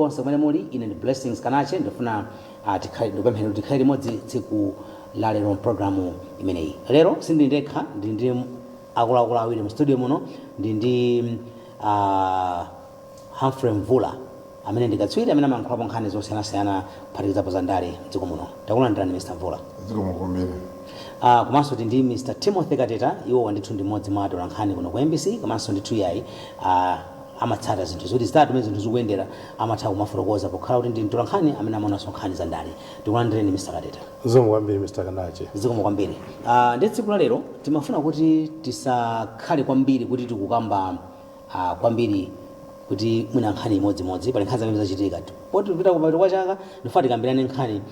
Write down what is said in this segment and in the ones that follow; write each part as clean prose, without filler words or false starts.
kulikonse kumene muli. Ine ndi Blessings Kanache ndifuna ndikupempheni kuti tikhale limodzi tsiku la lero mpulogalamu imeneyi. Lero sindili ndekha, ndili ndi akuluakulu awiri mu studio muno, ndili ndi Humphrey Mvula amene ndi katswiri amene amayankhulapo nkhani zosiyanasiyana kuphatikizapo za ndale m'dziko muno. Takulandirani Mr. Mvula. Dziko mukombere. Komanso ndi Mr. Timothy Kateta, iwo ndithu ndi mmodzi mwa atola nkhani kuno ku MBC, komanso ndithu yayi amatsata zinthu zoti zitatu mene zinthu zikuyendera amatha kumafotokoza pokhala kuti ndi mtola nkhani amene amaonanso nkhani za ndale. Tikulandireni Mr. Kateta. Zikomo kwambiri Mr. Kanache. Zikomo kwambiri. Ndi tsiku la lero timafuna kuti tisakhale kwambiri kuti tikukamba kwambiri kuti mwina nkhani imodzimodzi pali nkhani zamene zachitika. Poti kupita kupita kwa chaka ndifuna tikambirane nkhani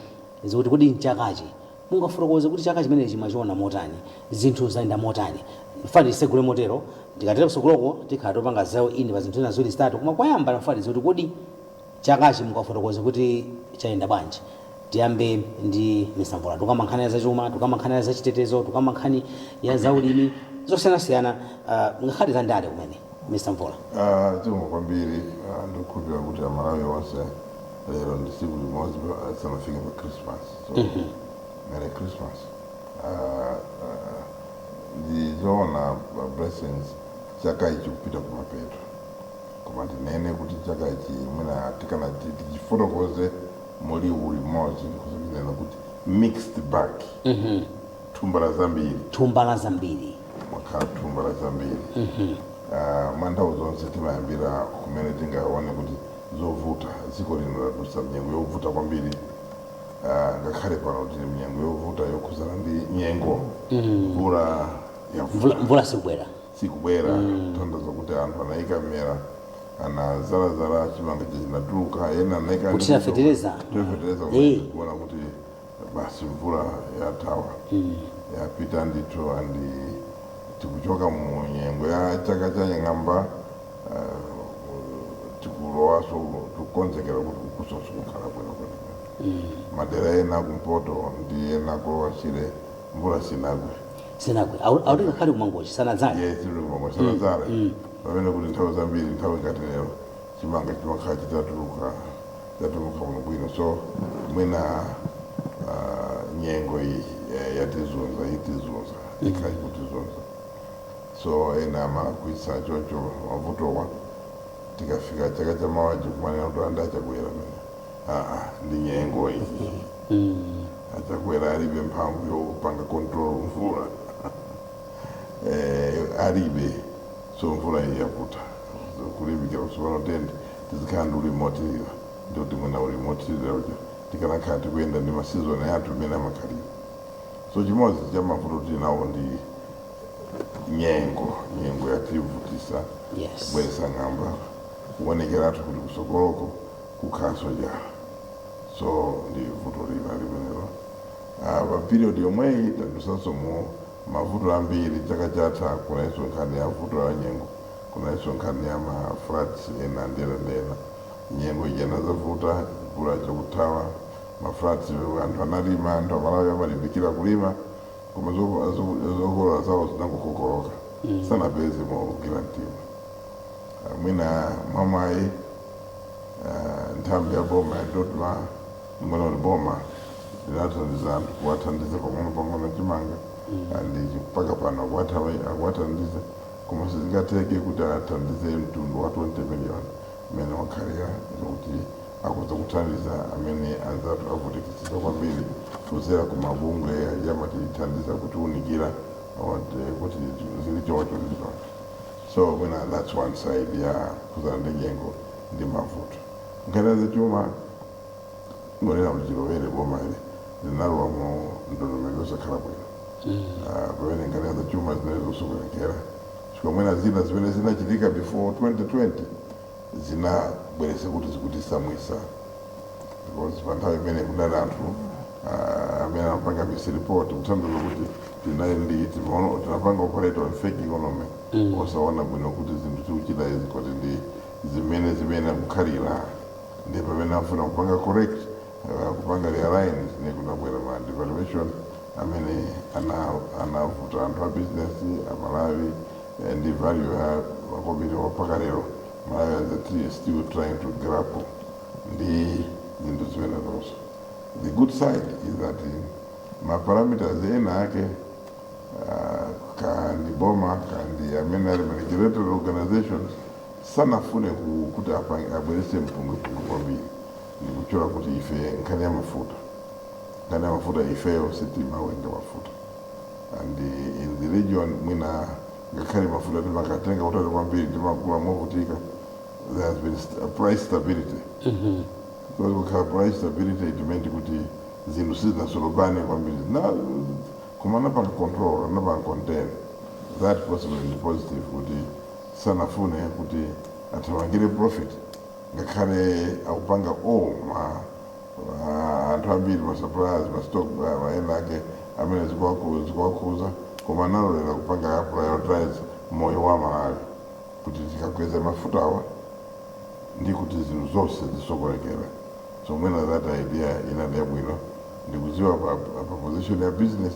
zikuti kodi nchakachi mungafotokoze kuti chaka chimenechi machiona motani, zinthu zayenda motani. Ndifuna tisegule motero tikatera kusogoloko tikhala topanga zawo ine pa zinthu zina zitatu, koma kwayamba ndifuna kuti kodi chakachi mungafotokoze kuti chayenda bwanji. Tiyambe ndi Mr. Mvula. Tukamba nkhani ya zachuma, tukamba nkhani ya zachitetezo, tukamba nkhani ya zaulimi zosiyanasiyana, ngakhale za ndale kumene. Mr. Mvula. Dziko kwambiri ndikukhulupirira kuti Malawi onse lero ndi tsiku limodzi sanafike pa Christmas. So Merry Christmas. Ndizoona Blessings chaka ichi kupita kumapeto. Koma ndinene kuti chaka ichi mwina tikana tichifotokoze muli ulimodzi ndikunena kuti mixed bag. Tumbala zambiri. Mwakhala tumbala zambiri. Manthawi zonse timayambira kumene tingaone kuti zovuta dziko lino ladusa mnyengo yovuta kwambiri. Ngakhale pano tili mnyengo yovuta yokhuzana ndi nyengo. Mvula sikubwera. Tanthauza kuti anthu anayika mmera anazalazala chimanga chinatuluka ena anayika kuti tafetereza kuona kuti basi mvula yathawa yapita ndithu andi tikuchoka mu nyengo ya chaka cha ng'amba tikulowaso tukonzekera kuti kukusoso kukhala bwino kwene. Madera ena kumpoto ndi ena kulowachire mvula sinagwe auti ngakhale kumangochi sanadzale. Yes, kumangochi sanadzale. Pamene kuti nthawi zambiri nthawi ngati lero chimanga chimakhala chitatuluka muno bwino. So mwina nyengo iyi yatizunza ikhala ikutizunza. So ena amakwisa choncho mavutowa tikafika chaka cha mawaji kumanena kuti andachakwera mene ndi nyengo iyi achakwera alibe mphamvu yopanga control mvula alibe. So mvula iyi yaputa kulimbikira kusopano tende tizikhala ndi ulimotirira ndikuti mwina ulimotirira uja tikanakhala tikuyenda ndi masizoni athu imene amakhalira. So chimodzi cha mavuto tinawo ndi nyengo yativutisa. Bweresa ng'amba kuonekeratu kuti kusogoloko kukhaso njala. So ndi vuto lina limenelo. Pa period yomweyi tadusanso mu mavuto ambiri chaka chatha kunaiso nkhani ya vuto la nyengo, kunaiso nkhani ya mafloods ena ndena. Nyengo ijana zavuta mvula chakuthawa mafloods anthu analima, anthu amalawi amalimbikira kulima koma zokolola zawo zinangokokoloka sanapeze mwaukira mtima. Mwina mwamayi nthambi ya boma yadotwa mwina uli boma linathandiza anthu kuwathandiza pang'ono chimanga ndi mpaka pano akuwathandiza koma sizingatheke kuti athandize mtundu wa 20 million amene wakhalira kuti akuza kuthandiza amene anzathu avutikisika kwambiri kuzera ku mabungwe yamatithandiza kutiunikira kuti zili choncho. So that's one side ya kuzana ndi nyengo ndi mavuto. Nkhani zachuma ngonena kuti chilowere boma ili linalowa mu ndondomeko yosakhala bwino. Pamene nkhani zachuma zinali zosokonekera chifukwa mwina zina zimene zinachitika before 2020 zinabweresa kuti zikutisamwisa because pa nthawi imene kunali anthu amene anapanga bisi report kuthandiza kuti tinapanga operate on fake economy osaona bwino kuti zinthu tikuchita izi kuti ndi zimene kukhalira ndi pamene afuna kupanga correct kupanga realign nekunabwera ma devaluation amene anavuta anthu a business Malawi ndi value ya makobiri wapaka lero Malawi is still trying to grapple ndi zinthu zimene zonso. The good side is that maparameters ena ake kandi boma kandi amene ali managerial organizations sanafune kuti abwerese mpungwipungwe kwambiri, ndikuchora kuti ife nkhani ya mafuta ifeyo sitimawenga mafuta, and in the region mwina ngakhale mafuta timakatenga kutali kwambiri timakula movutika. There has been a price stability. Because we have price stability, it meant kuti zinthu sizinasolobane kwambiri na kumana panga control na panga contain. That possibly is positive kuti sanafune kuti atawangire profit ngakhale akupanga anthu ambiri suppliers stock ena ake amene zikuwakuza koma nalolera kupanga prioritize moyo wa Malawi kuti tikakweza mafuta awa ndi kuti zinthu zonse zisokolekera. So mwina that idea inali yabwino, ndikudziwa pa position ya business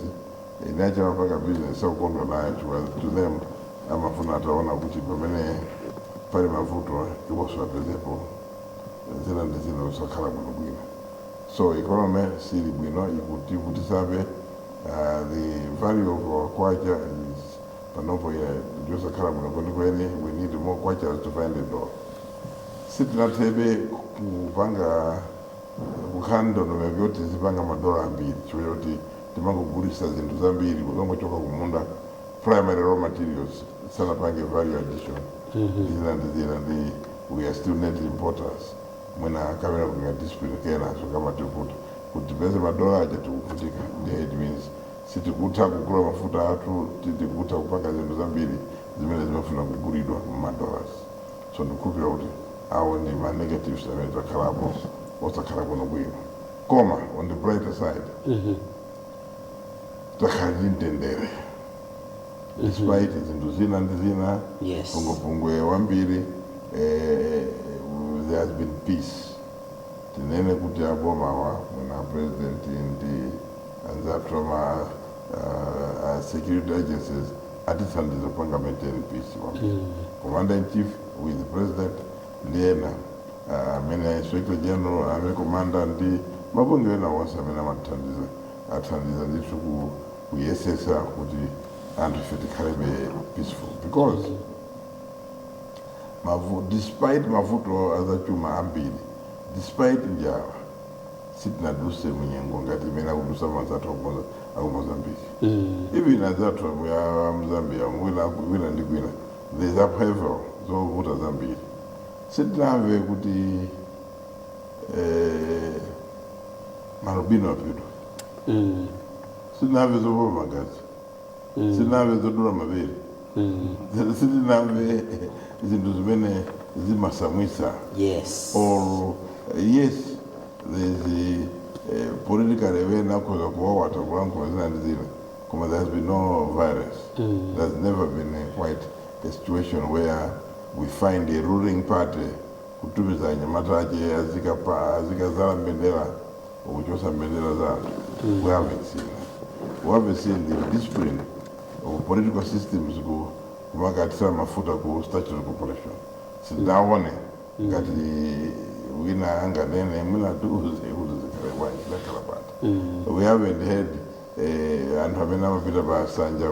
inacha mapanga business sakukondwa nayo to them amafuna ataona kuti pamene pali mavuto iwonso apezepo zina ndi zina zosakhala bwino. So economy sili bwino ikutisabe the value of kwacha is panopo yosakhala bwino kwenikweni. We need more kwachas to find a door. Sitinatebe kupanga kukhandonome vyoti zipanga madola ambiri chifukwa kuti timangogulisa zinthu zambiri kukangochoka kumunda primary raw materials sanapange value addition. We are still net importers. Mwina kamera kunga dispute kena so kama tiputa kuti pese madola aja tukufutika. It means sitikuta kukula mafuta atu, sitikuta kupanga zinthu zambiri zimene zimafuna kugulidwa madollars. So ndikupira kuti awo ndi ma negatives amene takhalapo osakhalako nobwino. Koma on the brighter side takhali mtendere despite zinthu zina ndi zina pungwe wambiri there has been peace. Tinene kuti abomawa muna president ndi anzatoma security agencies atithandiza kupanga maintain peace. Commander in chief with the president ndiena amene inspector general amene commander ndi mabunge ena wonse amene athandiza ndithu kuyesesa kuti anthu ife tikhalebe peaceful, because despite mavuto azachuma ambiri, despite njala sitinaduse munyengo ngati imene akudusa manzathu aku Mozambique. Even azathu ya Mzambia wina ndi kwina there's upheaval zovuta zambiri. Sitinamve kuti marubino apito, sitinamve zovuta magazi, sitinamve zodula mabere, sitinamve zinthu zimene zimasamwisa. Or yes, there's a political event akoza kuwawata kulankhula zina ndi zina, koma there has been no violence. There's never been quite a situation where we find a ruling party kutumiza anyamata ache azikazala mbendera ukuchosa mbendera za. We haven't seen that. We haven't seen the discipline of political systems kumakatisira mafuta ku statutory corporation. Sinaone ngati wina anganene mwina tuuze kuti zikhale bwanji zakalapata. We haven't had anthu amene amapita pa sanja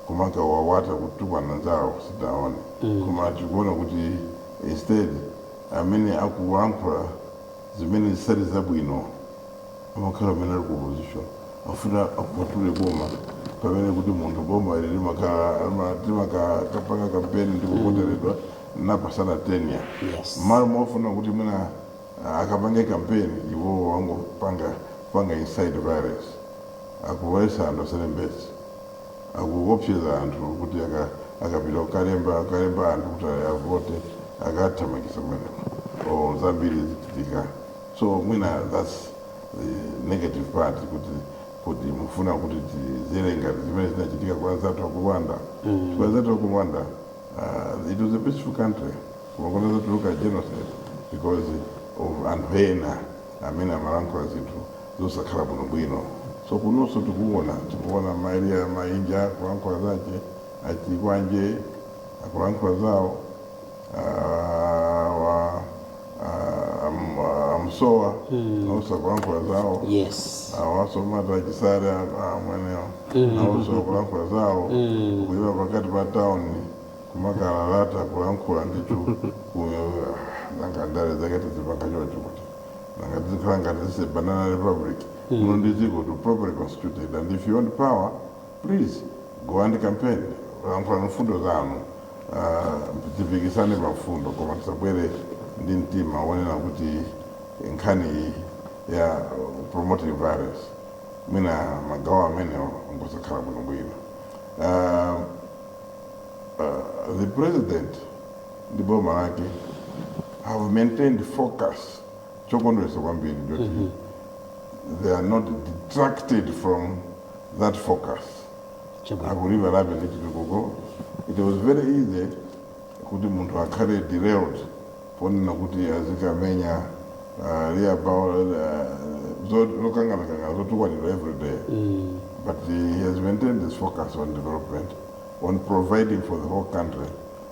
kumaka wawata kutukwana nzawo sitaone. Koma tikuona kuti instead amene akulankhula zimene zisali zabwino amakhala amene ali ku opposition afuna akwatule boma pamene kuti munthu boma ili limakapanga kampeni ndikukoteredwa napasana 10 years. Malo mofuna kuti mwina akapange kampeni iwo wangopanga inside violence akuwaisa anthu asalembezi akuopseza anthu kuti akapita ukalemba anthu kuti avote akathamangisa kumeneko zambiri zichitika. So mwina that's the negative part kuti mufuna kuti tizilenga zimene zinachitika kwa zatu wakuwanda. Kwa zatu wakuwanda it was a peaceful country. Kumakona zatu luka genocide because of anthu ena amene amalankhula zinthu zosakhala bwino bwino. So kunonso tikuona maeneo mainja kulankhula zache achikwanje akulankhula zawo masowa nausa kulankhula zawo yes awasomata chisale amwenewo nausa kulankhula zawo kuiva pakati pa tawuni kumakalalata kulankhula ndicho nanga ndale zakati zipanga chocho kuti nanga tizikhala ngati zise banana republic muno ndiziko to properly constituted, and if you want power please go and campaign kulankhula mfundo zanu tipikisane pafundo koma tisabwere ndi mtima wonena kuti nkhani ya promoting violence mina magawo amenewo ngosakhala bwinobwino. The president ndi boma lake have maintained focus chokondwesa kwambiri joti they are not detracted from that focus. Akuliva labe ndichitukuko. It was very easy kuti muntu akhale derailed ponena kuti azikamenya lokangana zotukwanira every day. But he has maintained his focus on development, on providing for the whole country,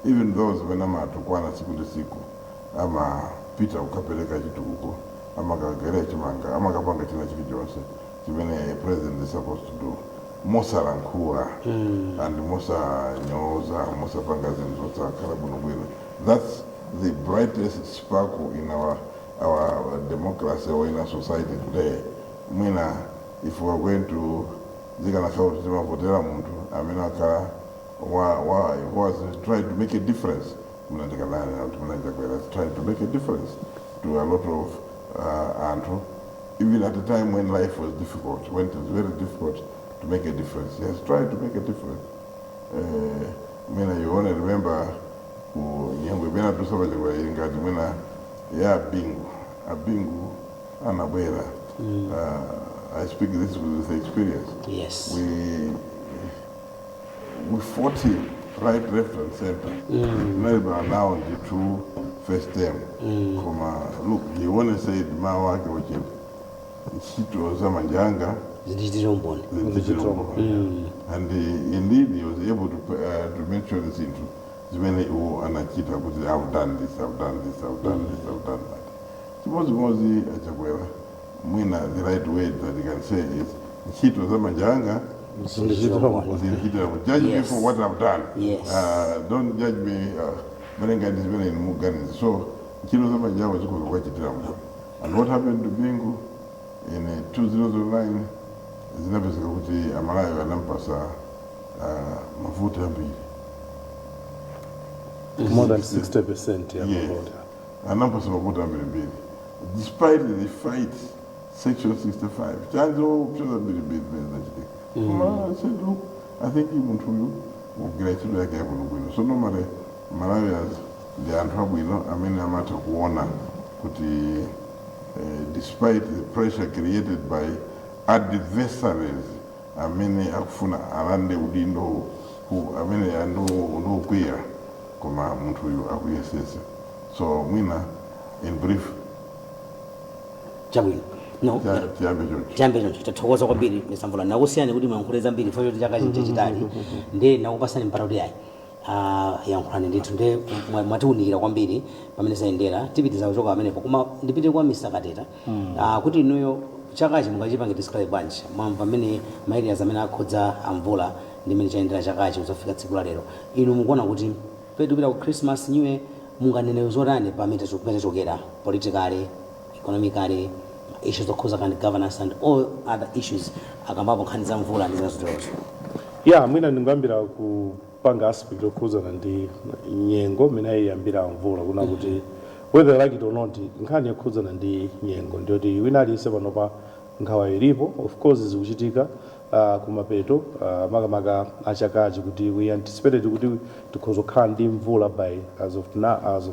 even those venamatukwana siku ndi siku ama pita ukapeleka chitukuko ama kagere chimanga ama kapanga china chilichonse chimene president is supposed to do. Mosalankhula and mosanyoza mosapanga zinthu zotsakhala bwinobwino. That's the brightest sparkle in our democracy or in our society today. Mwina, if we are going to zikanakhala kuti timavotera munthu amene akhala was trying to make a difference. Trying to make a difference to a lot of Andrew, even at a time when life was difficult, when it was very difficult to make a difference. He has tried to make a difference. You only remember Nyangwe Bena to Sabajawa Ingati Mwina Ya Bingu Anabera. I speak this with experience. Yes. We fought him right, left, and center. Now the true first term. Look, he only said Mawake Wachim. It was a Manjanga. And indeed, he was able to mention this into many who anachita kuti I've done this, I've done this, I've done this, I've done that. Suppose Mozi Achakwera, Mwina, the right word that you can say is Chito Zamajanga. Judge me for what I've done. Yes. Don't judge me. Merenga is very in Mugani. So Chito Zamajanga was going to watch it. And what happened to Bingu in 2009? Zinapesa kuti Malawi anampasa mafuta mbili. More than 60%. Yes. Anampasa mafuta mbili. Despite the fight, Section 65. Chanzo pesa mbili. I said, look, I think even to you will get to like everyone. So normally Malawians they are trouble, I mean a matter of honor. Despite the pressure created by adversaries, I mean, akufuna alande udindo who I mean no queer koma muntu yu akuyesese. So mwina in brief. Chabwino. No. Jambe joncho tathokoza kwambiri Msamvula. Nakusiyani kuti mwankhuleza mbiri fo choti chaka chitali. Nde nakupasani mpata kuti ayi. Yankhulani ndithu nde mwatiunikira kwambiri pamene sayendera tipitiza kuchoka pamenepo koma ndipite kwa Mr. Kateta kuti inuyo chakachi mungachipange describe bwanji mwamva amene maerias amene akhudza amvula ndi imene chayendera chakachi kuzafika tsiku la lero inu mukuona kuti pedupita ku Christmas New munganene zotani pamene chokera politically, economically, issues okhuza kandi governance and all other issues akambapo nkhani za mvula ndi zazoterozo? Yeah, mwina ndingambira kupanga aspect okhuzana ndi nyengo mene iyambira mvula kuna kuti whether like it or not nkhani yokhuzana ndi nyengo ndiyoti wina aliyese panopa nkhawa ilipo of course zikuchitika kumapeto makamaka achakachi kuti we anticipated kuti tikhozokhala ndi mvula by as of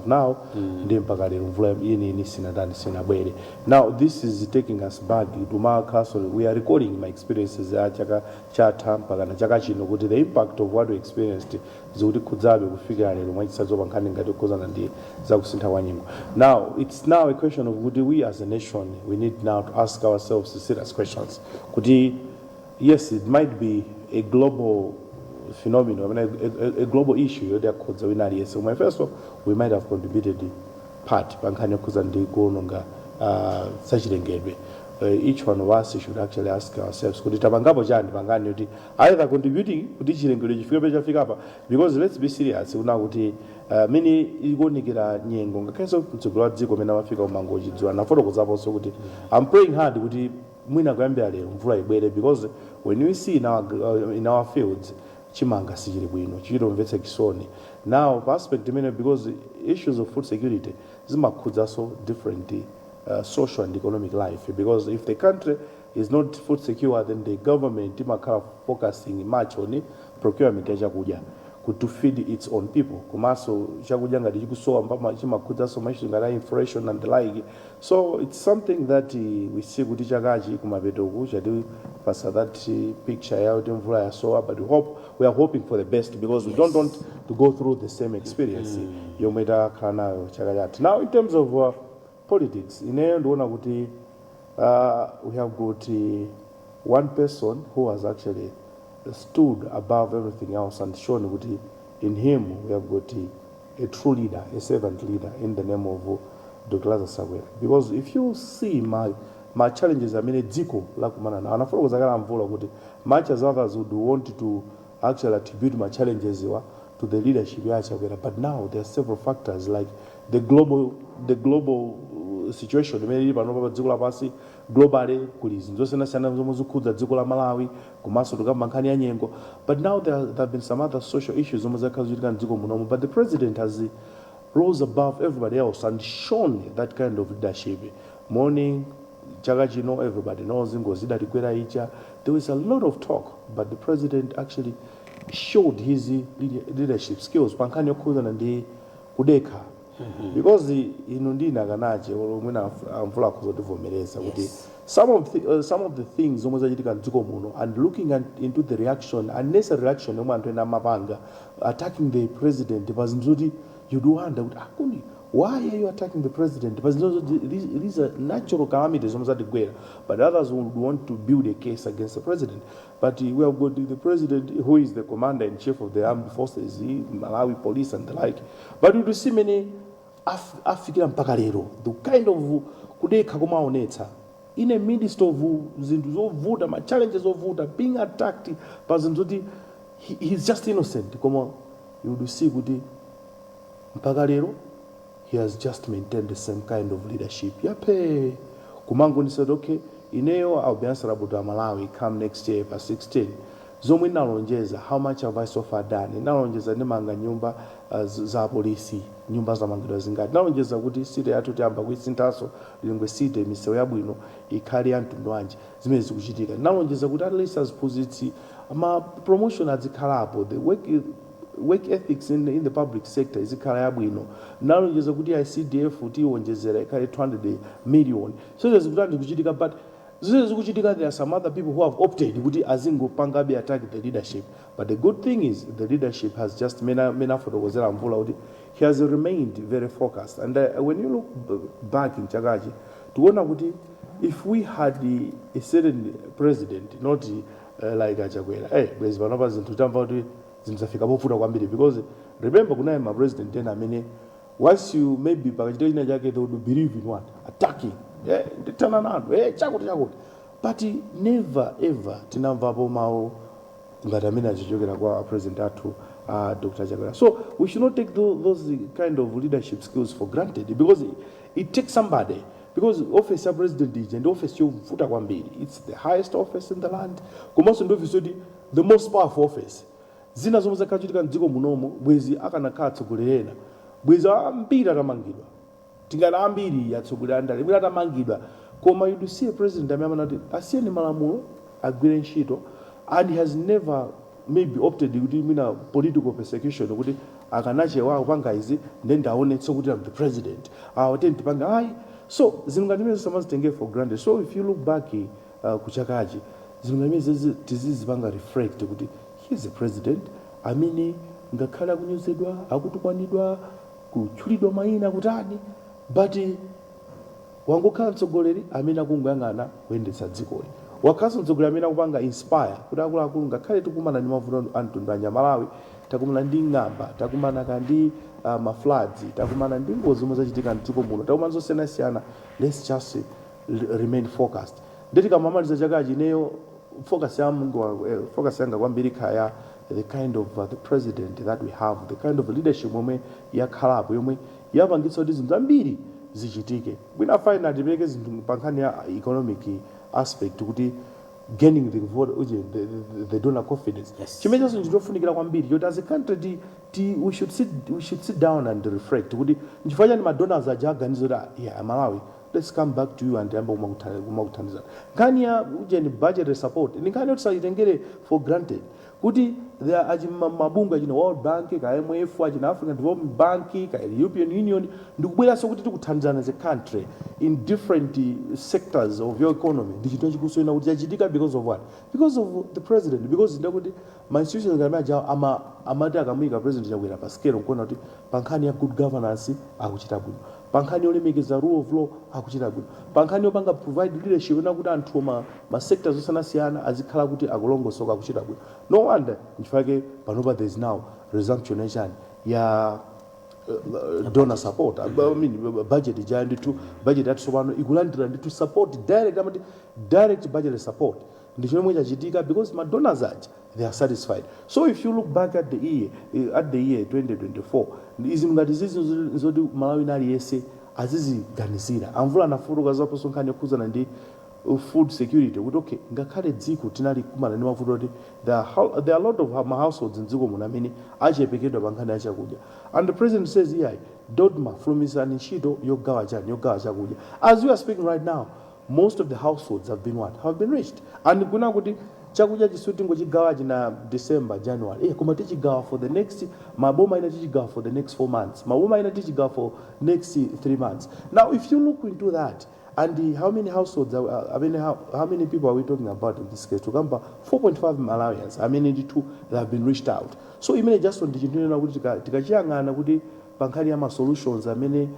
now ndi mpaka lero mvula ini sinabwere. Now this is taking us back to my castle. We are recording my experiences chaka chatha mpaka na chaka chino kuti the impact of what we experienced zikuti khudzabe kufika lero mwachisazopa nkhani ngati kukhuzana ndi zakusintha kwa nyengo. Now it's now a question of kuti we as a nation we need now to ask ourselves serious questions kuti yes, it might be a global phenomenon, I mean, a global issue. So my first of all, we might have contributed part. Bankanya kuzandi go nonga sachilengedwe. Each one of us should actually ask ourselves kuti tapangapo chani pangani kuti either contributing kuti chilengedwe chifike chafika apa, because let's be serious kuna kuti mini ikuonekera nyengo ngakhenso mtsogolo wa dziko mene amafika umango chidziwa nafotokozaponso kuti I'm praying hard kuti mwina kuyambira lero mvula ibwere, because when we see in our fields chimanga sichili bwino chitomvetsa chisoni. Now perspective imene, because issues of food security zimakhudzaso different social and economic life, because if the country is not food secure, then the government imakhala focusing much on procurement ya chakudya to feed its own people. Kumaso chakudya ngati chikusowa mpaka chimakhudzaso maishu ngati inflation and the like. So it's something that we see kuti chakachi kumapeto chati pasa that picture ya kuti mvula yasowa, but we are hoping for the best, because we don't want to go through the same experience yomwe takhala nayo chaka chati. Now in terms of politics, ineyo ndiona kuti we have got one person who has actually stood above everything else and shown kuti in him we have got a true leader, a servant leader in the name of Dr. Lazarus Chakwera. Because if you see my challenges, I mean, dziko lakumana na anafotokoza kala mvula kuti much as others would want to actually attribute my challenges to the leadership ya Chakwera, but now there are several factors like the global situation imene ili pano pa dziko lapansi globally kuli zosiyana-siyana zomwe zikhudza dziko la Malawi komanso tukamba nkhani ya nyengo, but now there have been some other social issues zomwe zakhala zichitika mdziko munomu, but the president has rose above everybody else and shown that kind of leadership. Morning chaka chino everybody knows ngozi idatikwera icha, there was a lot of talk, but the president actually showed his leadership skills pankhani yokhuzana ndi kudekha. Because ino ndina kanache mwina mvula kuzotivomereza kuti some of the things zomwe zachitika mdziko muno, and looking into the reaction, unnecessary reaction yomwe anthu ena amapanga attacking the president, pazinthu you do wonder kuti why are you attacking the president? These are natural calamities zomwe zatigwera, but others would want to build a case against the president. But we have got the president who is the commander-in-chief of the armed forces, Malawi police and the like. But you do see many afikira mpaka lero the kind of kudekha kumaonetsa in a midst of zinthu zovuta, ma challenges zovuta, being attacked pa zinthu zoti he's just innocent, koma you do see kuti mpaka lero he has just maintained the same kind of leadership. Yape kumango ni said okay, ineyo I'll be answerable to Malawi come next year pa 16 zomwe nalonjeza how much have I so far done. Nalonjeza ndimanga nyumba za polisi, nyumba za mangidwa zingati. Nalonjeza kuti site yathu tiyamba kuisintaso lingwe site misewu yabwino ikhali anthu ndwanje zimene zikuchitika. Nalonjeza kuti at least aziphunzitsi ma promotion azikhalapo, the work ethics in the public sector izikhala yabwino. Nalonjeza kuti ICDF tiwonjezera ikhale 200 million. So there's kuti kuchitika, but there are some other people who have opted kuti azingopanga be attack the leadership. But the good thing is the leadership has just mena fotokozera mvula kuti he has remained very focused. And when you look back in Chakachi, tuona kuti if we had a certain president, not like Chakwera, bwezi panopa zinthu tamva kuti zimsafika pofuta kwambiri, because remember kunaye ma president then amene once you maybe pakachita china chake they would believe in what attacking nditana nanu chakuti, but never ever tinamvapo mawu ngati amene achichokera kwa president athu Dr. Chakwera. So we should not take those kind of leadership skills for granted, because it takes somebody, because office ya president is and office yovuta kwambiri, it's the highest office in the land, komanso ndi office the most powerful office. Zina zomwe zakachitika mdziko munomo bwezi akanakhala atsogolerera, bwezi ambiri atamangidwa, tingana ambiri yatsogolera ndale bwezi atamangidwa, koma you do see a president amene amanati asiyeni malamulo agwire ntchito, and he has never maybe opted kuti mina political persecution kuti akanachewa kupanga izi then aonetse kuti I'm the president awatenti panga ayi. So zimene samazitenge for granted. So if you look back kuchakachi zimene tizizipanga reflect kuti he's a president amene ngakhala akunyozedwa akutukwanidwa kutchulidwa mayina kutani, but wangokhala mtsogoleri amene akungoyang'ana kuyendetsa dzikoli. Wakhaso mtsogoleri amene akupanga inspire kuti akuluakulu ngakhale tikumana ndi mavuto a mtundu wa Malawi takumana ndi ng'amba, takumana ndi mafloods, takumana ndi ngozi zomwe zachitika mdziko muno, takumana zosiyanasiyana. Let's just remain focused. Ndeti kamamaliza chaka chineyo focus yanga kwambiri khaya the kind of the president that we have, the kind of leadership yomwe yakhalapo yomwe yapangitsa kuti zinthu zambiri zichitike. Bwina fine atipeke zinthu pa nkhani ya economic aspect kuti gaining the donor confidence. Chimene chonse chitofunikira kwambiri choti as a country we should sit down and reflect kuti nchifukwa chani madonors aja aganiza kuti yeah, Malawi, let's come back to you and yamba kumakuthandiza. Nkhani ya budgetary support ni nkhani yoti sayitengere for granted kuti there are mabunga chino World Bank, ka IMF, achina African Development Bank, ka European Union, ndikubweranso kuti tikuthandizana as a country in different sectors of your economy. Ndichito chikusoena kuti chachitika because of what? Because of the president, because ndakuti my institutions ngamaja amati akamuyika president chakwera pa scale nkona kuti pankhani ya good governance akuchita bwino, pankhani yolemekeza rule of law akuchita bwino, pankhani yopanga provide leadership ena kuti anthu ma sectors osiyanasiyana azikhala kuti akulongosoka akuchita bwino. No wonder nchifake panopa there is now resumption ya donor support. I mean budget jandi to budget yatsopano ikulandira ndi to support direct budget support. Ndicho chomwe chachitika because my donors they are satisfied. So if you look back at the year 2024, izi ngati zizi nzoti Malawi nali yese aziziganizira amvula nafuruka zaposo nkhani yokhuzana ndi food security kuti okay ngakhale dziko tinali kumana ndi mavuto kuti there are a lot of households in dziko muno amene achepekedwa pa nkhani ya chakudya, and the president says yeah, dodma flumisani ntchito yogawa chakudya. As we are speaking right now, most of the households have been reached, and kuna kuti chakudya chisuti ngochigawa china December, January, koma tichigawa for the next maboma ina tichigawa for the next 4 months, maboma ina tichigawa for next 3 months. Now if you look into that, and how many households how many people are we talking about in this case? To come 4.5 Malawians, I mean 82 that have been reached out. So imene just on dichintuna kuti tikachiyang'ana kuti pankhani ya solutions amene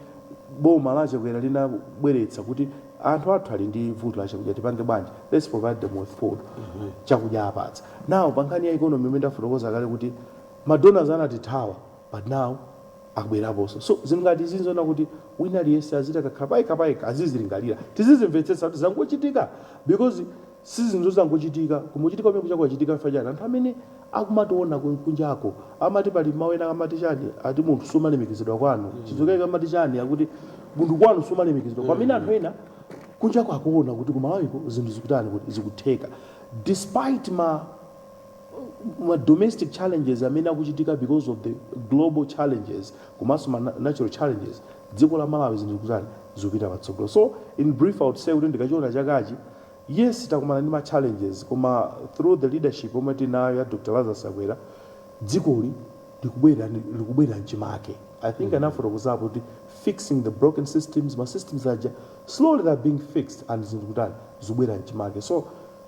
boma lacha kwera lina bweretsa kuti anthu athu ali ndi vuto la chakudya tipange bwanji, let's provide them with food, chakudya apatsa. Now pankhani ya economy imene ndafotokoza kale kuti madonors anatithawa, but now akubweraponso. So zingati zinzona kuti wina aliyese azita kakhapaika azizilingalira tizizimvetsetsa kuti zangochitika, because sizinthu zangochitika kumuchitika umene kuchakuchitika fajana anthu amene akumationa kunjako amati pali mawena amati chani ati munthu sumalemekizidwa kwanu chizokeka amati chani akuti munthu kwanu sumalemekizidwa pamene anthu ena kunjako akuona kuti kumalawiko zinthu zikutani kuti zikutheka despite ma domestic challenges amene akuchitika because of the global challenges komanso ma natural challenges. Dziko la Malawi zinthu zikutani zikupita patsogolo. So in brief I would say kuti ndikachiona chakachi, yes takumana ndi ma challenges koma through the leadership omwe tinayo ya Dr. Lazarus Chakwera dzikoli likubwera mchimake. I think anafotokozapo kuti fixing the broken systems, ma systems aja slowly they are being fixed and zinthu kutani zikubwera mchimake. So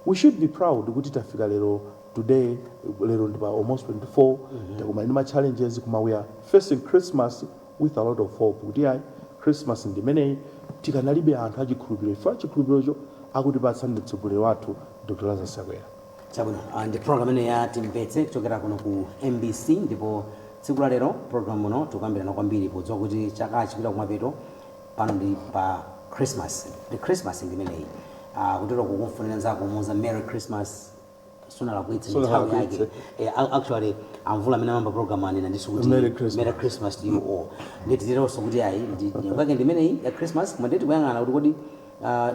we should be proud kuti tafika lero today lero ndi almost 24 takumana ndi ma challenges koma we are facing Christmas with a lot of hope kuti ayi Christmas ndimeneyi tikanalibe anthu achikhulupiriro ifa chikhulupirocho akutipatsa mtsogoleri wathu Dr. Lazarus Chakwera. Chabwino, ndi program ine ya Timvetse kuchokera kuno ku MBC, ndipo tsiku la lero program uno tukambirana kwambiri podziwa kuti chaka chipita kumapeto pano ndi pa Christmas. The Christmas ndimeneyi kutero kukumfunira nzako muza Merry Christmas sooner la kuitsa nthawi yake. Actually amvula amene amamba program anena ndiso kuti Merry Christmas to you all. Nditi tironso kuti ayi nyangake ndimeneyi ya Christmas koma nditi kuyang'ana kuti kodi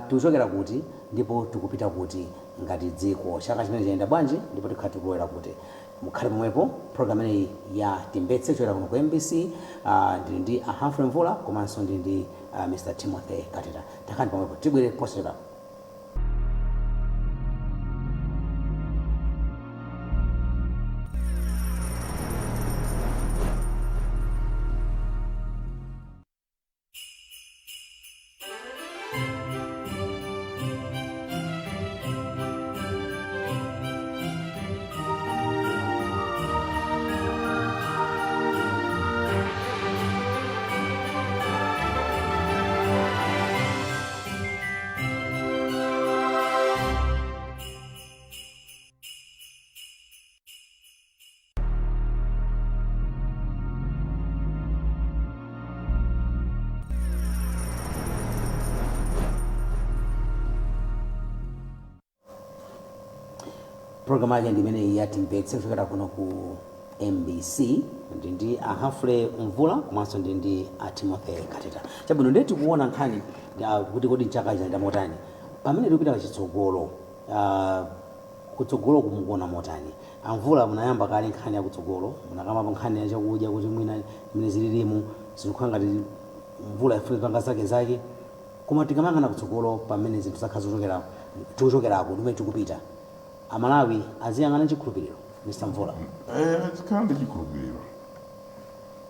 tuchokera kuti ndipo tikupita kuti ngati dziko chaka chimene chayenda bwanji ndipo tikhala tikulowera kuti mukhale pomwepo. Program ineyi ya Timvetse kuchokera kuno ku MBC, ndili ndi Humphrey Mvula komanso ndili ndi Mr. Timothy Kateta. Takhani pomwepo tibwere posachedwapa. program yake ndi imeneyi ya Timvetse kufikira kuno ku MBC ndi Ahafule Mvula komanso ndi Timothy Kateta. Chabwino ndeti kuona nkhani kuti kodi chaka cha motani pamene tikupita kutsogolo kutsogolo kumukuona motani Amvula munayamba kale nkhani ya kutsogolo munakamba nkhani ya chakudya kuti mwina imene zililimu zikukhala ngati mvula ifuna zake koma tikamangana kutsogolo pamene zinthu zakhazo kuchokerako kumene tikupita Amalawi aziyang'ana chikhulupiriro Mr. Mvula. Zikhala ndi chikhulupiriro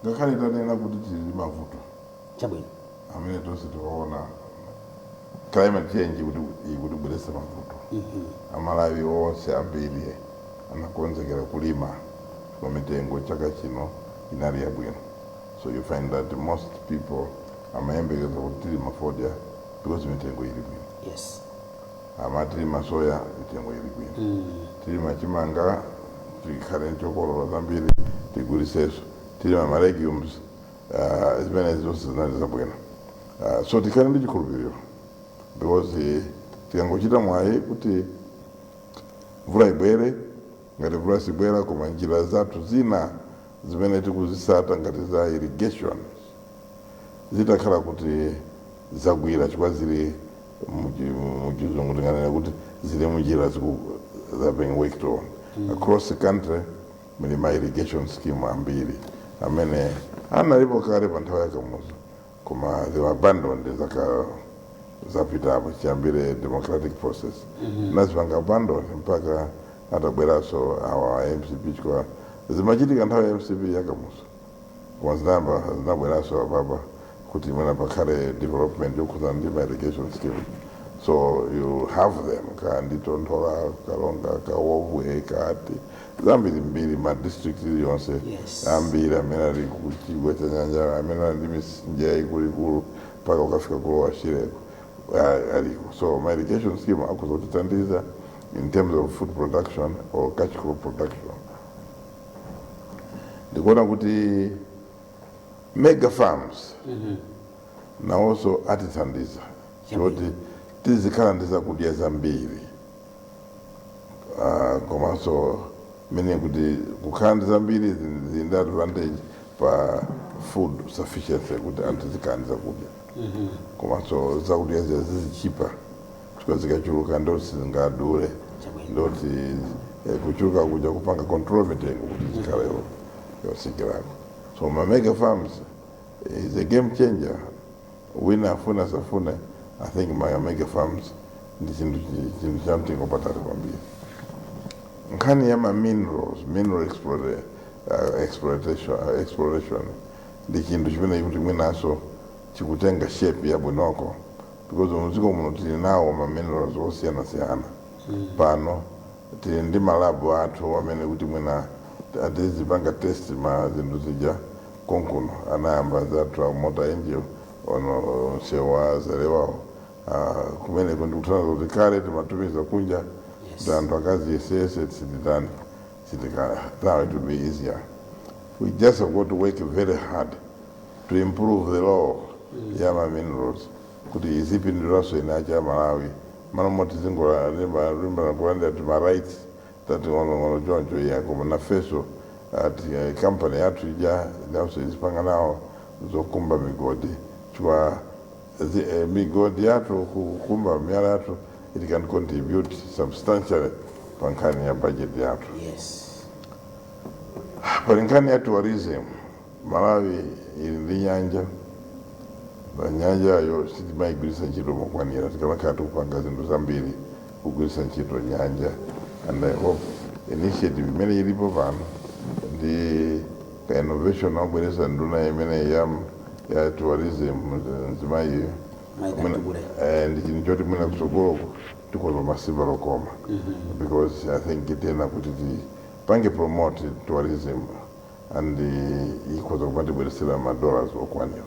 ngakhale tanena kuti tili mavuto chabwino amene tonse tikuona climate change kuti bweresa mavuto. Amalawi onse ambiri anakonzekera kulima kwa mitengo chaka chino inali yabwino, so you find that most people amayembekeza kuti tili mafodya because mitengo ili bwino. Yes. Tili masoya mitengo ili bwino. Tili machimanga tikhale nchokolola zambiri tiguliseso. Tili ma legumes zimene zonse zinali zabwino. So tikhale ndi chikhulupiriro because tikangochita mwayi kuti mvula ibwere ngati mvula sibwera koma njira zathu zina zimene tikuzisata ngati za irrigation zitakhala kuti zagwira chifukwa zili muchizungu tinganena kuti zili munjira za being worked on. Across the country muli ma irrigation scheme ambiri amene analipo kale pa nthawi yakamuzo koma they were abandoned zapitapo chiyambire democratic process. Nazipanga abandon mpaka atabweraso awa MCP chikwa zimachitika nthawi ya MCP yakamuzo koma zinabweraso apapa kuti mwina pakhale development yokhuzana ndi irrigation scheme. So you have them kanditontola kalonga kawobwe kati zambiri mbiri ma district yonse ambiri amene ali kuchigwa cha nyanja amene ali ndi misinje yayikulu mpaka ukafika kulowa Shireko aliko. So my irrigation scheme akuzotithandiza in terms of food production or catch crop production. Ndikuona kuti mega farms na also atithandiza choti tizikhala ndizakudya zambiri komanso meaning kuti kukhala ndi zambiri zindi advantage pa food sufficiency kuti anthu zikhala ndizakudya komanso zakudya zizichipa chifukwa zikachuluka ndoti sizingadule ndoti kuchuluka kudya kupanga control mitengo kuti zikhala yosikirako. So my mega farms is a game changer. Wina afuna safune, I think my mega farms ndi chinthu chamtengo patali kwambiri. Nkhani ya ma mineral exploration ndi chinthu chimene kuti mwinaso chikutenga shape ya bwinoko because muziko muno tili nawo ma minerals osiyana-siyana. Pano tili ndi malabu athu amene kuti mwina atizipanga test ma zinthu zija konkuno anayamba zathu motor engine ono sewa zalewawo kumene kundikutana kuti kale timatumiza kunja kuti anthu akaziyesese tisititani sitika. Now it will be easier. We just have got to work very hard to improve the law ya ma minerals kuti izipindulaso inacha Malawi manomoti zingola rimba kulandira tima rights that ono jonjo yako na feso ati company yathu ija naso izipanga nawo zokumba migodi chwa migodi yathu kukumba miyala yathu it can contribute substantially pankani ya budget yathu. Yes. Palinkani ya tourism Malawi ili ndi nyanja nyanja yo sitimayigwirisa ntchito mokwanira tikanakhala tikupanga zinthu zambiri kugwirisa ntchito nyanja and I hope initiative imene ilipo pano ndi ka innovation obweresa nduna imene ya tourism nzimayi ndi chinthu choti mwina kutsogoloko tikoza masiva lokoma because I think itena kuti tipange promote tourism and ikoza kumatibweresera ma-dollars okwanira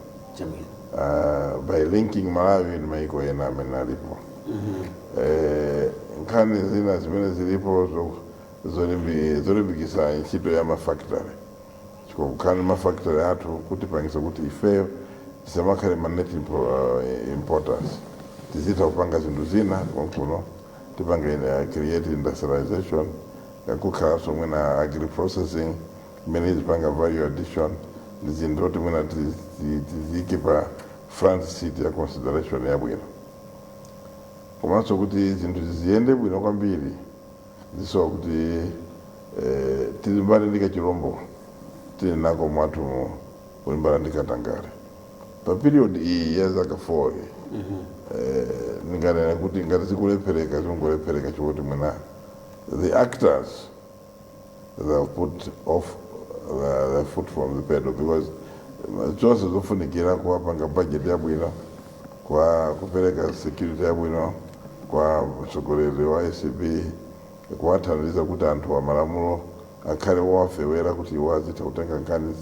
by linking Malawi ndi maiko ena amene alipo. Nkhani zina zimene zilipo zolimbikisa ntchito ya mafactory chikukhala mafactory athu kuti pangisa kuti ifeyo tisamakhale ma net importers tizita kupanga zinthu zina konkuno tipange create industrialization kakukhalanso mwina agri-processing imene izipanga value addition ndi zinthu zoti mwina tiziyike pa front seat ya consideration yabwino, komanso kuti zinthu ziziyende bwino kwambiri zisowa kuti tilimbane ndi kachirombo tili nako mwathu kulimbana ndi katangale pa period iyi ya zaka 4 ninganena kuti ngati zikulephereka zingolephereka chikuti mwina the actors that have put off the foot from the pedal, because zonse zofunikira kuwapanga budget yabwino, kwa kupereka security yabwino kwa mtsogoleri wa ACB, kuwathandiza kuti anthu wa malamulo akhale wowafewera kuti wazitha kutenga nkhani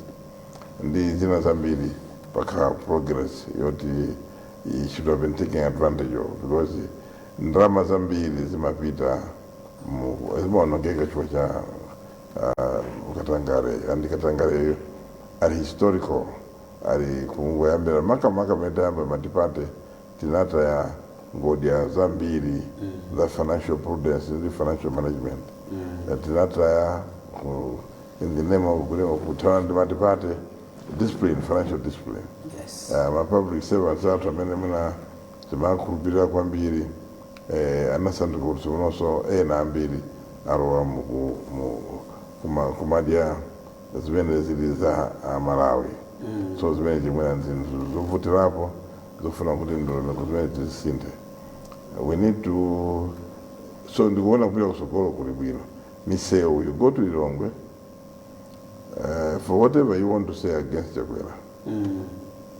ndi zina zambiri pakha progress yoti he should have been taking advantage of, because ndrama zambiri zimapita zimaonongeka chifukwa cha katangale, and katangale ali historical, ali kungoyambira makamaka medayamba matipate tinataya ngodya zambiri za financial prudence ndi financial management, tinataya in the name of kutana ndi matipate discipline, financial discipline. Yes. Ma public servants athu amene mwina timakhulupirira kwambiri anasanduka kuti unonso ena ambiri alowa kumadya zimene zili za Malawi. So zimene chimwena zinthu zovutirapo zofuna kuti ndoleko zimene tizisinthe. We need to, so ndikuona kupita kusokolo kuli bwino. Misewu, you go to Lilongwe, for whatever you want to say against Chakwera,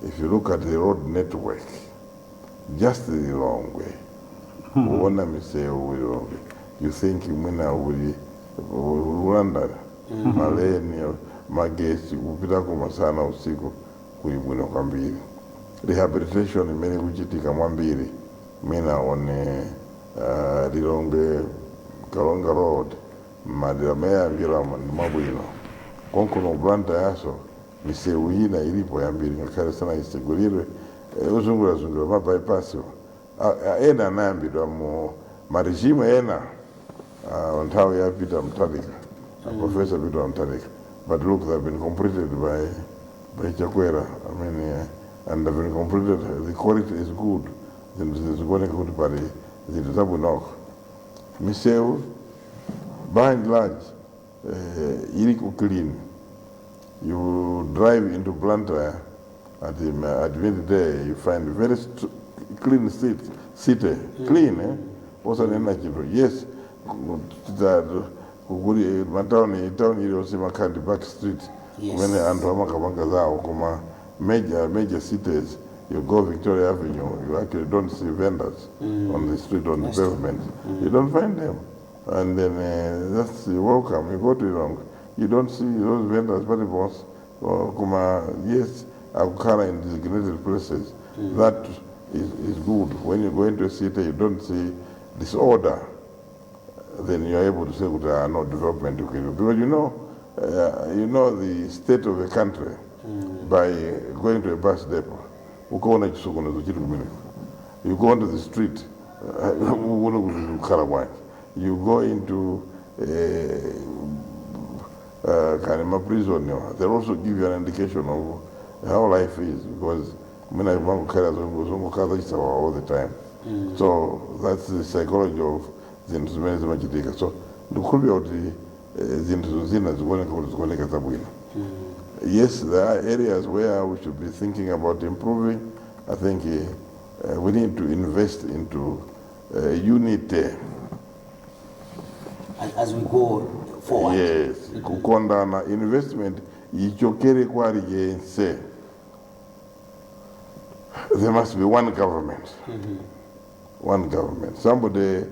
if you look at the road network, just the Lilongwe, uona misewu Lilongwe, you think mwina uli Rwanda, Maleni, magesi, kupita kumasana usiku kuli bwino kwambiri. Rehabilitation imene kuchitika mwambiri, mina one Lilongwe, Kalonga Road, madira meyambira mabwino. Konkono Blanta yaso, misewu ina ilipo yambiri, ngakale sana isegulirwe, uzungula mabypass yo. Ena nayambirwa mu maregime ena nthawi ya Peter Mutharika, Professor Peter Mutharika. But look, they've been completed by Chakwera. I mean, and they've been completed. The quality is good. There's going to good party. The double knock. Misewu, by and large, iliku clean. You drive into Blantyre at the midday, you find very clean city, clean, eh? Also the energy. Yes, that town iliyosema Makandi back street. Yes. When antu amakabanga zao kuma major cities, you go Victoria Avenue, you actually don't see vendors on the street, on the pavement. You don't find them. And then that's welcome. You go to Irong, you don't see those vendors, but boss, kuma yes, Akukara in designated places. That is good. When you go into a city, you don't see disorder. Then you're able to say that no development you can do. Because you know the state of a country by going to a bus depot. You go onto the street, you go into Kanema prison, they'll also give you an indication of how life is, because all the time. So that's the psychology of zinthu zimene zimachitika. So ndikukhulupirira kuti zinthu zina zikuoneka zabwino. Yes, there are areas where we should be thinking about improving. I think we need to invest into unity. As we go forward. Yes, kukondana investment ichokere kwa aliyense. There must be one government. One government. Somebody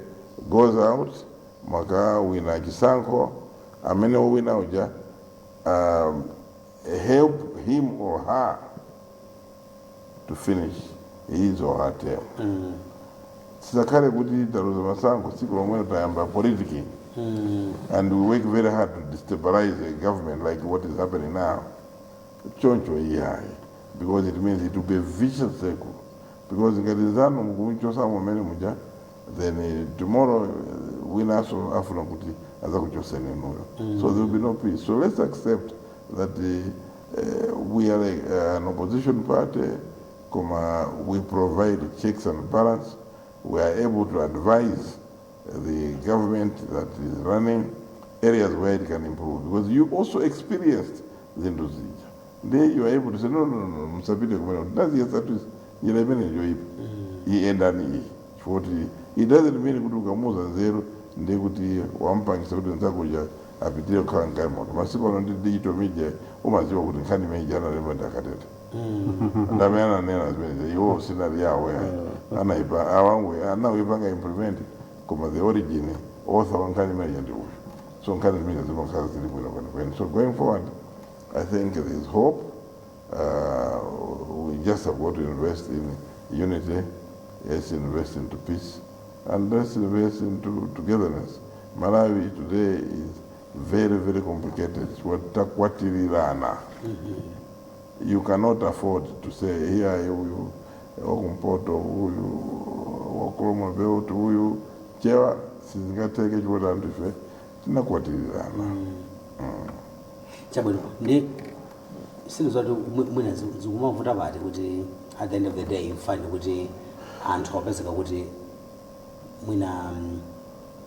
goes out, maka wina chisankho, amene wina uja, help him or her to finish his or her term. Sizakhale kuti taluza masankho siku lomwe tayamba politicking. And we work very hard to destabilize a government like what is happening now. Choncho iyai, because it means it will be a vicious circle. Because ngati zanu mukumichosa mwamene muja, then tomorrow wina afuna kuti azakuchoseni nuyo. So there will be no peace. So let's accept that we are an opposition party, we provide checks and balance, we are able to advise the government that is running areas where it can improve, because you also experienced the industry. There you are able to say, no, msabide kumena, that's the status, yelebene joipo, endani, it doesn't mean kuti ukamuza zero, ndi kuti wampangisa kuti nzakuja apitire kukhala nkali moto. Masiku ano ndi digital media, umaziwa kuti nkhani meji analemba akatete. Ndamena nena zimene, iwo sinari yawe, anaipanga implement, koma the origin, author wa nkhani meji ndi uyu. So nkhani meji zimakhala zili bwino kwenikweni. So going forward, I think there is hope. We just have got to invest in unity, let's invest into peace, and let's invest into togetherness. Malawi today is very, very complicated. It's what you cannot afford to say, here you okumpoto huyu wakuloma beotu huyu chewa sizingateke chikuta antife tinakwatirirana. Chabwino ndi sinizwa kuti mwina zikumavuta pati kuti at the end of the day mfani kuti anthu apezeka kuti mwina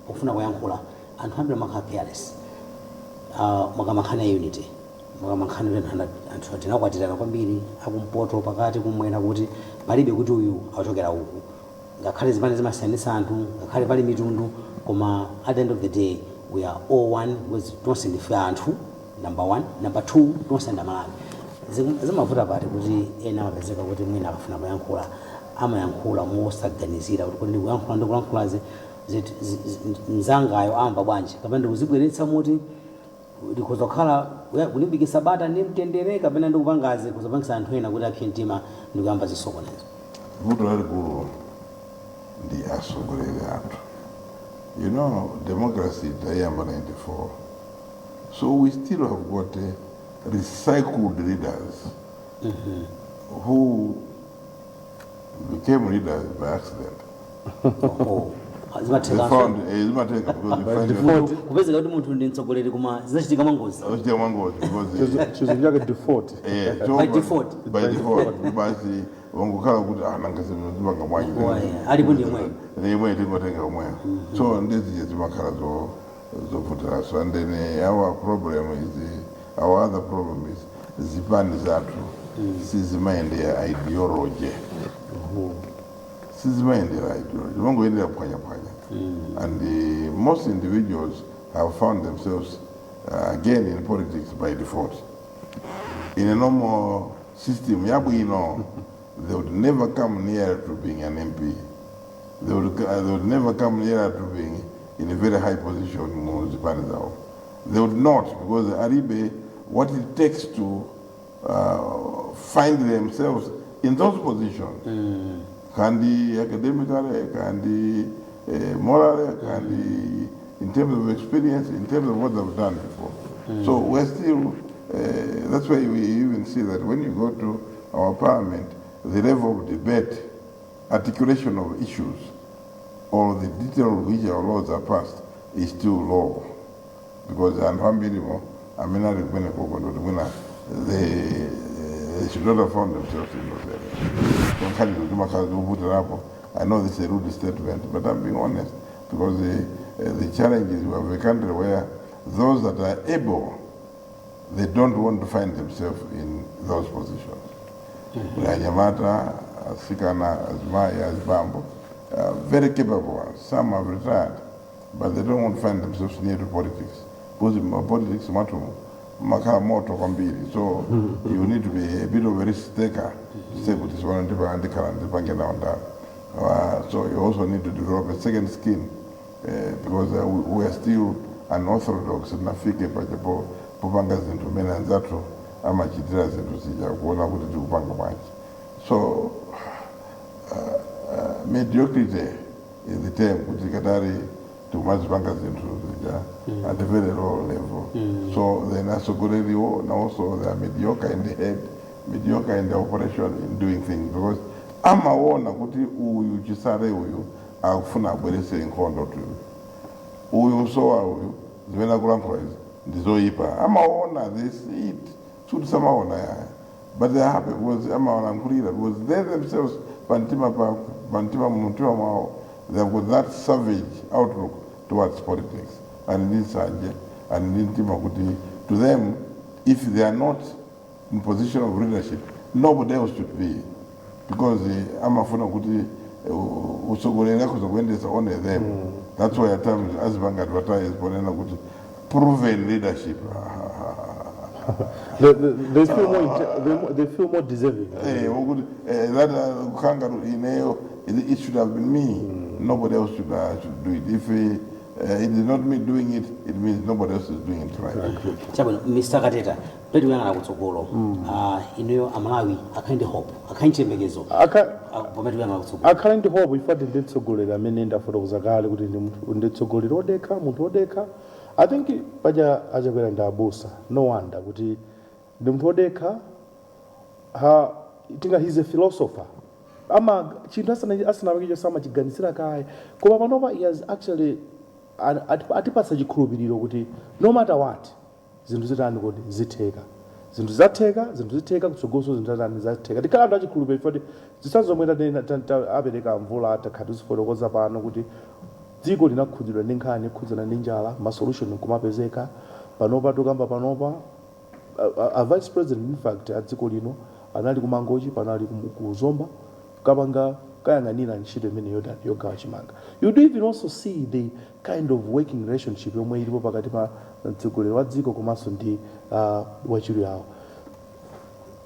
ufuna kuyankhula anthu ambiri amakhala careless mwakamankhani ya unity mwakamankhani anthu tinakwatirana kwambiri akumpoto pakati kumwena kuti palibe kuti uyu achokera uku ngakhale zimene zimasiyanitsa anthu ngakhale pali mitundu koma at the end of the day we are all one because tonse ndife anthu number one. Number two, tonse ndamalawi zimavuta pati kuti ena amapezeka kuti mwina akafuna kuyankhula amayankhula mosaganizira kuti ndi kuyankhula ndi kulankhulazi mzangayo amba bwanji kapena ndikuzibweretsa moti ndikhoza kukhala kulimbikitsa bata ndi mtendere kapena ndikupangazi kuzapangisa anthu ena kuti aphe mtima ndikuyamba zisokonezo. Vuto lalikulu ndi atsogoleri athu. You know, democracy tayamba 94. So we still have got recycled leaders who became leaders by accident. They found zimateka because kupezeka kuti munthu ndi mtsogoleri koma zizachitika mangozi. Choosing like a default. By default. By default. Basi wangukhala kuti nangasebenzibanga mwanyi. Alipo ndi mwe. Nemwe tingotenga mwe. So ndezi zimakhala zovutira. So and then our other problem is zipani zathu sizimayendera ideology. Sizimayendera ideology. Vangoendera kuphwanya. And most individuals have found themselves again in politics by default. In a normal system, they would never come near to being an MP. They would never come near to being in a very high position in Zipanizao. They would not, because Aribe, what it takes to find themselves in those positions, can be academically, can be morally, can be in terms of experience, in terms of what they've done before. So we're still, that's why we even see that when you go to our parliament, the level of debate, articulation of issues, or the detail of which our laws are passed is still low. Because they should not have found themselves in those areas. I know this is a rude statement, but I'm being honest, because the challenge is we have a country where those that are able, they don't want to find themselves in those positions. Nyamata, Sikana, Azmaya, Azbambo, very capable ones. Some have retired, but they don't want to find themselves near to politics. Because politics makala moto kwa mbili. So you need to be a bit of a risk taker to say what is one and so you also need to develop a second skin because we are still unorthodox and nafike pajapo kupanga zintu mena nzatu ama chitira zintu sija kuona kuti tikupanga mwanji. So mediocrity is the term kuti kadari tumazipanga zintu sija at a very low level. So then asogoleriwo and also they are mediocre in the head, mediocre in the operation in doing things, because amaona kuti uyu chisare uyu akufuna abwerese nkhondo tu uyu sowa uyu zimene akulankhula izi ndizoyipa amaona they see it kuti samaona yaya but they are happy because amaona nkulira because they themselves pantima mumutima mwawo they have got that savage outlook towards politics and nisanje and nintima kuti to them if they are not in position of leadership nobody else should be because amafuna kuti usogolera kuzokuendesa only them that's why at times as bang advertise ponena kuti proven leadership they feel more deserving that kanga ineyo it should have been me nobody else should do it if it is not me doing it it means nobody else is doing it right chabwino Mr. Kateta petu yana kutsogolo ineyo amalawi akainde hope akainde chembekezo pametu yana kutsogolo akainde hope ifati nditsogolera amene ndafotokoza kale kuti nditsogolera odekha munthu odekha I think paja achakwera ndabusa no wonder kuti ndi munthu odekha tinga he's a philosopher ama chinthu asanapakicho samachiganisira kaye koma panopa he has actually atipatsa chikhulupiriro kuti no matter what zinthu zitani kuti zitheka zinthu zitheka kutsogoso zinthu zatani zatheka tikhala anthu achikhulupiriro foti zisazomwe apereka mvula atakhati zifotokoza pano kuti dziko linakhudzidwa ndi nkhani ikhudzana ndi njala masolution kumapezeka panopa tukamba panopa a vice president in fact a dziko lino anali kumangochi panali kuzomba kapanga kayang'anira ntchito imene yogawa chimanga. You do even also see the kind of working relationship yomwe ilipo pakati pa mtsogoleri wa dziko komanso ndi wachiri yawo.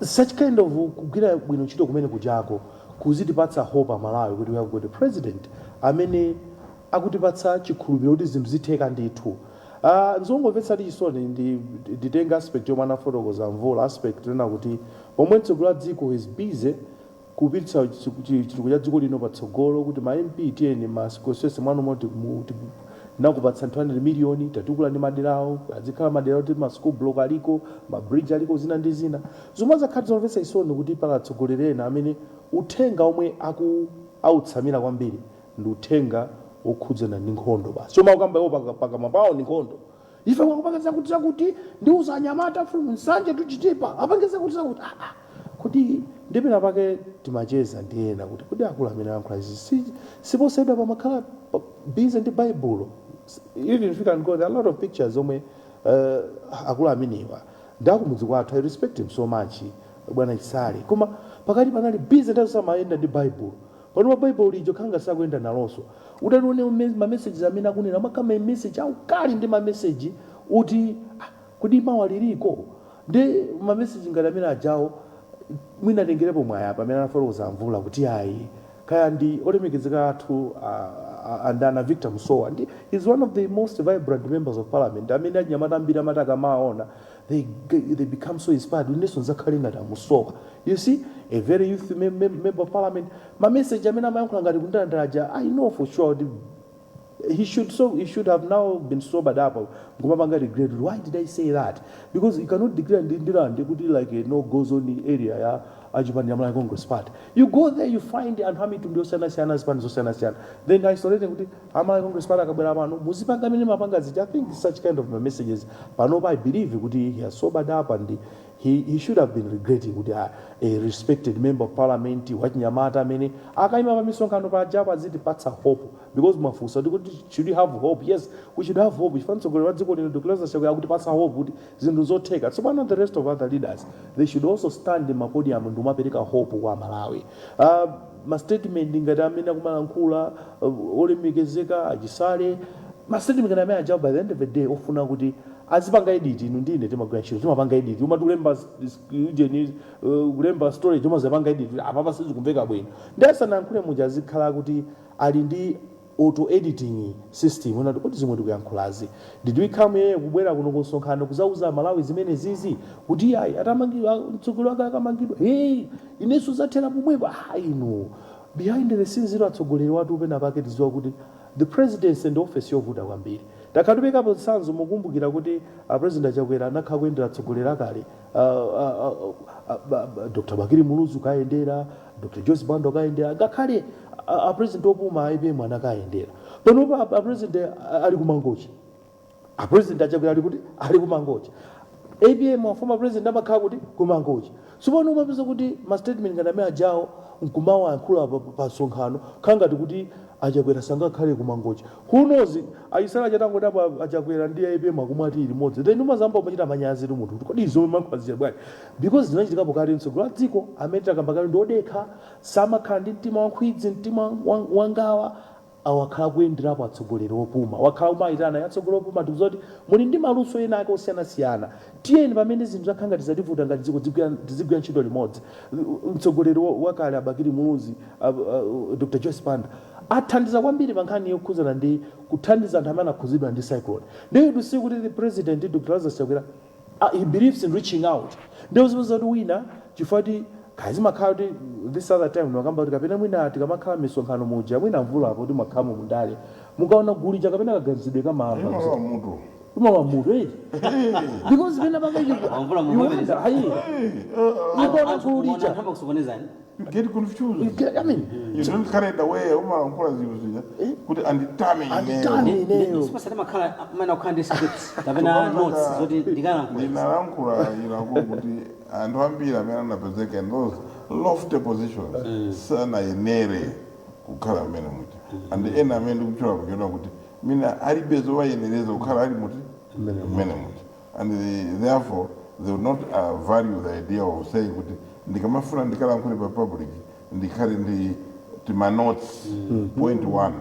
Such kind of kugwira bwino ntchito kumene kujako kuzitipatsa hope Malawi kuti we have got a president amene akutipatsa chikhulupiriro kuti zinthu zitheka ndithu. Nzongomvetsa chisoni nditenga aspect yomwe anafotokoza mvula aspect tena kuti pomwe mtsogoleri wa dziko is busy kupitsa chitukuko cha dziko lino patsogolo kuti ma MP tiyeni masikosese mwanu moti nakupatsa 200 million tatukula ndi maderawo azikhala maderawo kuti ma school block aliko ma bridge aliko zina ndi zina zomwe zakhati zomvetsa chisoni kuti pakatsogolerena amene uthenga omwe autsamira kwambiri ndi uthenga okhudzana ndi nkhondo basi choma ukamba iwo pakamwa pawo ndi nkhondo ife wakupangisa kuti ndiuza anyamata from nsanje tuchitipa apangisa kuti ndipena pake timacheza ndiyena kuti akulu amene ayankhula izi siposedwa pamakhala busy ndi Bible. Even if you can go, there are a lot of pictures omwe akulu amenewa ndakumudzi kwathu I respect him so much bwana Isali koma pakati panali busy ndasamayenda ndi Bible pano Bible lijo khanga sakuyenda nalonso utalione ma messages amene akunena makama message aukali ndi ma message uti kuti mawa liliko ndi ma message ngati amene ajawo mwina tengerepo mwaya pamene anafotokoza mvula kuti ayi kaya ndi olemekezeka athu andana Victor Musowa ndi is one of the most vibrant members of parliament amene anyamata ambiri amataka maona they become so inspired uneso nzakhale ngati Musowa. You see a very youth member of parliament my message amene amayankhula ngati kundandaraja I know for sure he should have now been sobered up. Regret. Why did I say that? Because you cannot declare Ndira like a no go zone area, yeah. Ajibani Congress part. You go there, you find and Hamid to do Senasian, then isolated Amala Congress part. I think such kind of messages. Panoba, I believe he has sobered up and he should have been regretting a respected member of parliament, what Nyamata many. Akaima Mison kind of Java ziti parts of hope because Mafusa should you have hope? Yes, we should have hope. If fans go to close us, we have to pass our hope. Zinduzo take it. So one of the rest of other leaders, they should also stand in my podium and do Maperica hope wa Malawi. My statement in Gadamina Kumankula, Olimigezeka, Ajisale, my statement can I job by the end of the day, ofuna kuti azipanga edit inundine temagration timapanga edit uma tulemba kulemba story toma zapanga edit apapa sizikumveka bwino ndasana nkhule muja azikhala kuti ali ndi auto editing system unati kuti zimwe tikuyankhulazi did we come here kubwera kuno kusonkhana kuzauza Malawi zimene zizi kuti ayi atamangidwa mtsogolo wake akamangidwa hey ineso zathera pomwepo ino behind the scenes ilo atsogoleri watu upena pake tiziwa kuti the presidency and office yovuta kwambiri takatubeka posanzo mukumbukira kuti president Chakwera anakha kuendera tsogolera kale Dr. Bakiri Muluzu kaendera, Dr. Jose Bando kaendera, ngakhale a president opuma IBM anakaendera. Panopa a president ali kumangochi. A president achakwera ali kuti ali kumangochi. IBM former president amakhala kuti kumangochi. Supano umapeza kuti ma statement ngati amene ajawo nkumawa ankhula pa sonkhano khangati kuti achakwera sangakhale kumangochi. Who knows? Aisala chatango dapa achakwera ndi IBM akumati limodzi. Then umazamba umachita manyazi ndi munthu. Kodi izo mankhwazira bwana. Because zinachitikapo kale mtsogolo dziko amene takambakale ndodekha samakhala ndi mtima wankhwidzi, mtima wangawa awakhala kuyenderapo atsogoleri opuma. Wakhala umayitana atsogoleri opuma tikuzoti muli ndi maluso ena ake osiyanasiyana. Tiyeni pamene zinthu zakhangati zativuta ngati dziko tizigwira ntchito limodzi. Mtsogoleri wakale Abakiri Muluzi, Dr. Jose Bando athandiza kwambiri pa nkhani yokhuzana ndi kuthandiza anthu amene akhuzidwa ndi cyclone. Ndiyo tikusiya kuti the president Dr. Lazarus Chakwera he believes in reaching out. Ndiyo zipoza kuti wina chifukwa kazi makhala kuti this other time wakamba kuti kapena mwina tikamakhala misonkhano muja mwina mvula apo kuti makhala mundale mukaona guli kapena kaganizidwe kamamba wa mutu because vena pakaiti yuwanda hayi mukaona gulija you get confused. I mean, you don't carry it away. Put undetermined. Sipasa kama kala mana ukande scripts. Kabena notes zoti digana kwa. Ninarankura kuti anthu ambiri amene anapezeka in those lofty positions sana yenere kukhala amene muti. And ena amene ndikuchora kugenda kuti mina ali bezo wayenereza kukhala ali muti amene muti. And therefore they would not value the idea of saying kuti ndikamafuna ndikala nkuli pa public ndikhale ndi my notes point 1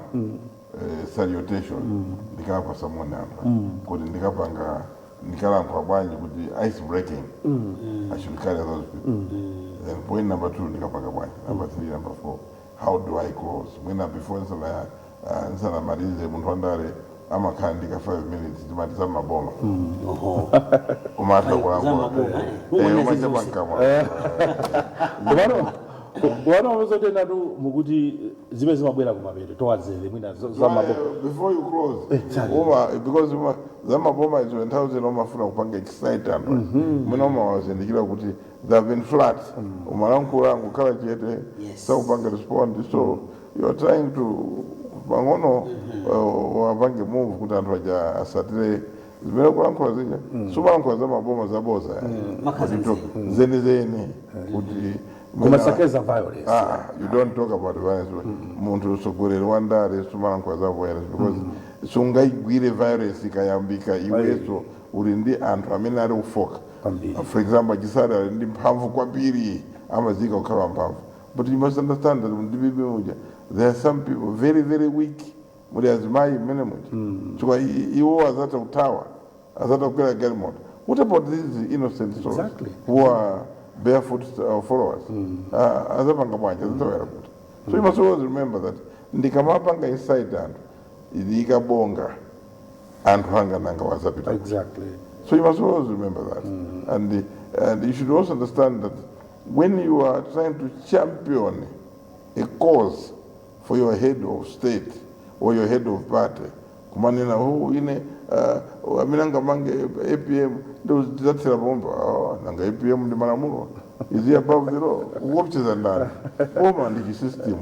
salutation ndikapa someone else kuti ndikapanga ndikala kwa bwanji kuti ice breaking I should carry those people then point number 2 ndikapanga bwanji number 3 number 4 how do I close mwina before nsana marize muntu andare ama kandika 5 minutes timatiza maboma umata kulangwa umacha pankama Wana wazotenda tu mukuti zimezi mabwela kumabere towazele mwina za maboma before you close because za maboma is 1000 omafuna kupanga excite and mwina wazendikira kuti they have been flat umalankula ngukhala chete sa kupanga respond so you are trying to bangono wapange move kuti anthu aja asatire zimene kulankhula zija sumalankhula za maboma zaboza zeni kuti kumasakeza violence you don't talk about violence muntu usogolera wandare sumalankhula za violence because sungaigwire violence ikayambika iweso uri ndi anthu amene ali ufoka for example achisari ali ndi mphamvu kwambiri amazika kukhala mphamvu but you must understand that ndi bibi muja there are some people very very weak muri azimai mene muja chikwa iwo azata utawa azata kukwera galimoto. What about these innocent souls who are barefoot followers azapanga bwanja azatawera kuti so you must always remember that ndikamapanga inside anthu ikabonga anthu anga nanga wazapita so you must always remember that and you should also understand that when you are trying to champion a cause for your head of state or your head of party kumanena ine aminanga mange APM ndo zatsira bomba nanga APM ndi malamulo is above the law kuopcheza ndani koma ndi system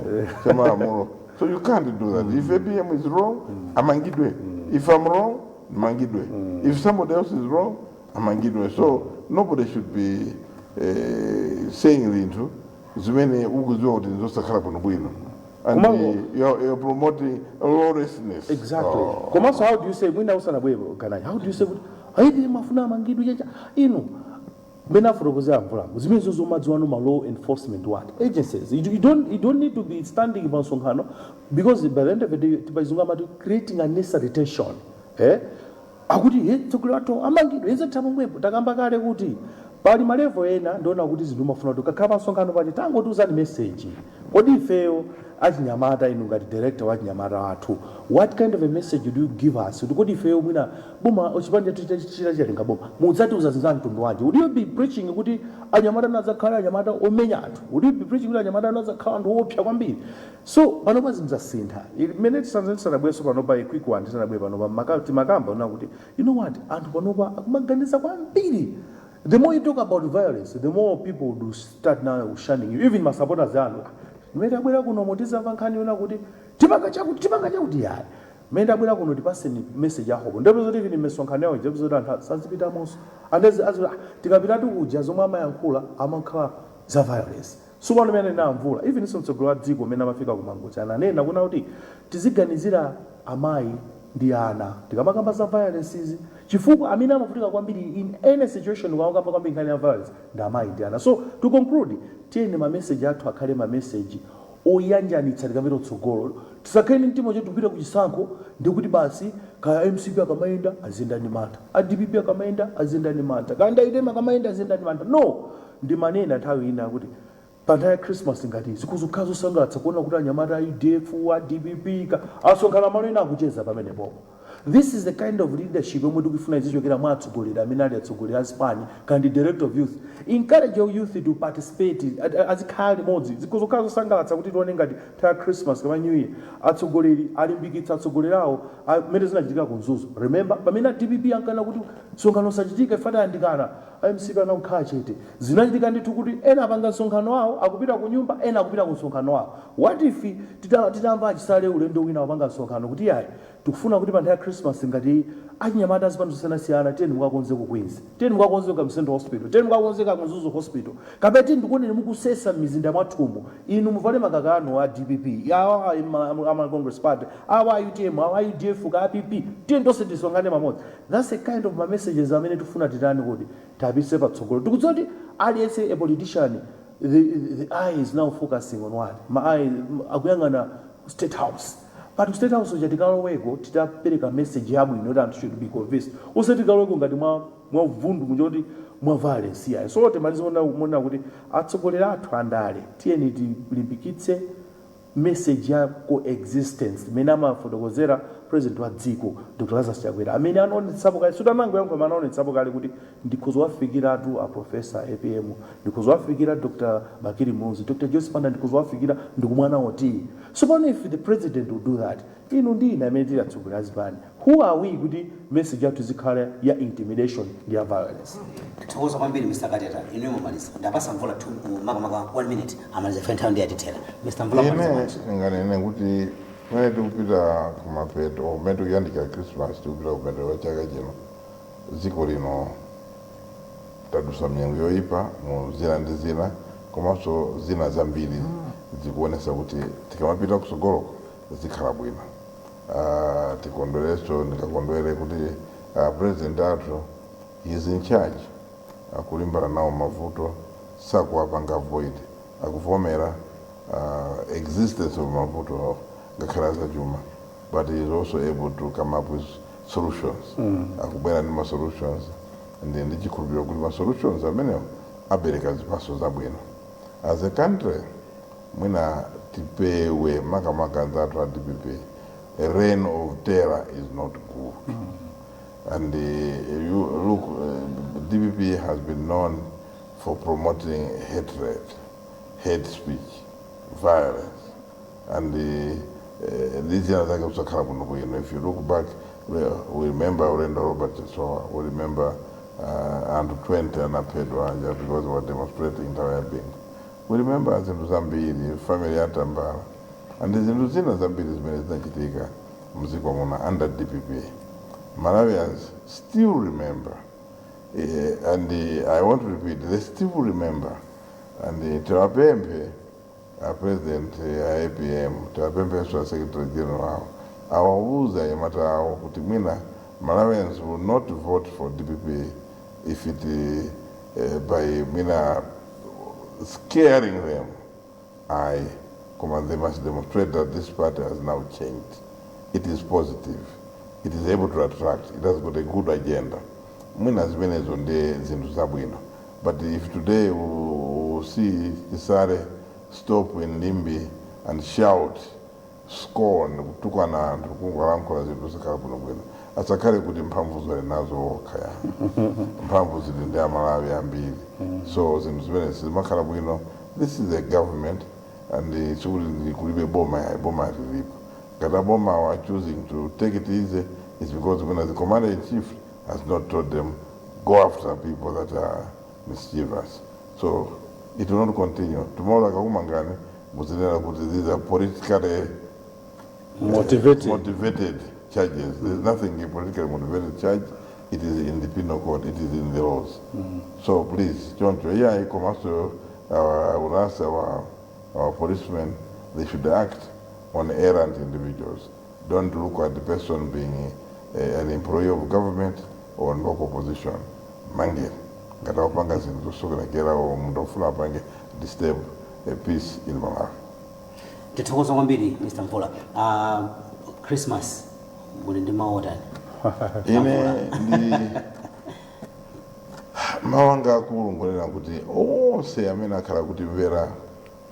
cha malamulo so you can't do that if APM is wrong amangidwe if I'm wrong amangidwe if somebody else is wrong amangidwe so nobody should be saying into zimene ukuzwa kuti nzosakhala kuno bwino and you're promoting lawlessness. Exactly. So how do you say mwina usana bwebo kana how do you say haidi mafuna mangidu yacha mena furokoza mvula zimezo zomadziwano ma law enforcement what agencies you don't need to be standing in sonkhano because by the end of the day tibazunga matu creating a necessary tension akuti tsokulato amangidu yenza tamangwepo takamba kale kuti pali malevo ena ndona kuti zinthu mafuna kuti kakhala sonkhano pati tangotiuzani message kodi ifeyo achinyamata inu ngati director wa chinyamata wathu what kind of a message do you give us kodi ifeyo mwina boma ochipanja chichalinga boma mudzatiuza zinza mtundu wanji would you be preaching kuti anyamata nazakhala anyamata omenya anthu would you be preaching kuti anyamata nazakhala anthu opsa kwambiri so panopa zimzasintha imene tisanzensana bweso panopa quick one tisanabwe panopa makamba una kuti you know what anthu panopa akumaganiza kwambiri The more you talk about violence, the more people do start now shunning you. Even my supporters are menda bwera kuno motizamva nkhani yona kuti tipanga chakuti yayi menda bwera kuno tipase message ya hope ndipo zoti even mesonkhano yawo ndipo zoti anthu sazipita monso andezi tikapitatu kuja zomwe amayankhula amakhala za violence so pano mene namvula even iso mtsogolo wa dziko mene amafika kumangocha ananena kuna kuti tiziganizira amayi ndi ana tikamakamba za violence izi chifukwa amene amavutika kwambiri in any situation ukakamba kwambiri nkhani ya violence ndi amayi ndi ana so to conclude tiyeni ma message athu akhale ma message oyanjanitsa tikamira utsogolo tisakheni mtima chetu kupita kuchisankho ndikuti basi kaya MCP akamayenda aziyenda ndi mantha ADPP akamayenda aziyenda ndi mantha kanda itema akamayenda aziyenda ndi mantha no ndi manena nthawi ina kuti panthawi ya Christmas ngati zikuzokhala zosangalatsa kuona kuti anyamata IDF ADPP asonkhana malo ena akucheza pamene popo. This is the kind of leadership yomwe tikufuna izichokera mwa atsogoleri amene ali atsogoleri a Spain kandi director of youth. Encourage your youth to participate azikhala limodzi zikuzokhala zosangalatsa kuti tione ngati nthawi ya Christmas kama New Year atsogoleri alimbikitsa atsogoleri awo amene zinachitika kunzuzo. Remember pamene DPP ankana kuti msonkhano usachitika ifana yandikana MCP anakukhala chete zinachitika ndithu kuti ena apanga msonkhano wawo akupita ku nyumba ena akupita ku msonkhano wawo. What if titamva achisale ulendo wina wapanga msonkhano kuti yayi tikufuna kuti panthawi ya Christmas ngati achinyamata azipano zosiyanasiyana tiyeni mukakonze ku Queens tiyeni mukakonze ku Msendo Hospital tiyeni mukakonze ku Mzuzu Hospital kapeti ndikuoneni mukusesa mizinda mwathumu inu muvale makakano a DPP awa ama Congress Party awa UTM awa UDF ka APP tiyeni tonse tisongane pamodzi. That's the kind of messages amene tifuna titani kuti tapise patsogolo tikudziwa kuti aliyense a politician the eye is now focusing on what my eye akuyangana State House. But State House ujatikalo titapereka message yabu in order and should be convinced. Usetikalo ngati mwa vundu kunjoti mwa violence ya. So temalizona umona kuti atsogolera athu andale. Tiyeni tilimbikitse message ya coexistence. Mena mafotokozera president wa dziko Dr. Lazarus Chakwera. Amene anaonetsapo kale sudamango yangu anaonetsapo kale kuti ndikuzowafikira atu a professor APM, ndikuzowafikira Dr. Bakiri Muzi, Dr. Joseph Panda ndikuzowafikira ndikumwana oti. So if the president will do that, inu ndina amene tili atsogolera azipani. Who are we kuti message yathu zikhale ya intimidation ya violence? Tikuza kwambiri Mr. Kateta inu mumaliza ndapasa mvula tu maka 1 minute amaliza fenta ndi atitela Mr. Mvula ngane kuti mwe tikupita kumapeto mwe tikuyandika Christmas tikupita kumapeto wa chaka chino dziko lino tadusa mnyengo yoyipa mu zina ndi zina komanso zina zambiri zikuonesa kuti tikamapita kusogolo zikhala bwino. Tikondwereso ndikakondwere kuti president athu is in charge akulimbana nawo mavuto sakuwapanga void akuvomera existence of mavuto ngakhala zachuma but he is also able to come up with solutions akubwera ndi ma solutions and ndichikhulupirira kuti ma solutions amenewo abereka zipatso zabwino. As a country mwina tipewe makamaka nzathu a DPP a reign of terror is not good. And you look, DPP has been known for promoting hatred, hate speech, violence, and these are the if you look back, we remember Orlando Robert Soa, we remember Andrew 20 and Pedro just because they were demonstrating being. We remember as in Zambia, family Atambara, and the Zinduzina Zambia is Menezitika, Muzikwa under DPP. Malawians still remember, and I want to repeat, they still remember. And Tawapempe, our president, APM, Tawapempe, Secretary General, our Uza Yamata Kutimina, Malawians will not vote for DPP if it by Mina scaring them. They must demonstrate that this party has now changed. It is positive. It is able to attract. It has got a good agenda. But if today we see Isare stop in Limbi and shout, scorn, tukwana, tukungalamkola zitu sakarabuno bwino. Asakari kuti mpamvu zile nazo okaya. Mpamvu zile ndea Malawi ambili. So zintu zile makala bwino. This is a government and the children kulibe boma rilipo. Kata boma are choosing to take it easy is because when the commander in chief has not told them go after people that are mischievous. So it will not continue. Tomorrow, Kakumangani, these are politically motivated charges. There's nothing a politically motivated charge. It is in the penal code. It is in the laws. So please, John, I would ask our policemen, they should act on errant individuals. Don't look at the person being an employee of government or in local position. Mange, Gatapanga Zintusukera or Mundofula Bange disturb a peace in Malawi. Titokoza kwambiri Mr. Mvula. Christmas muli ndi maota. Ine ndi mawanga akulu ngonena kuti onse amene akhala kuti mvera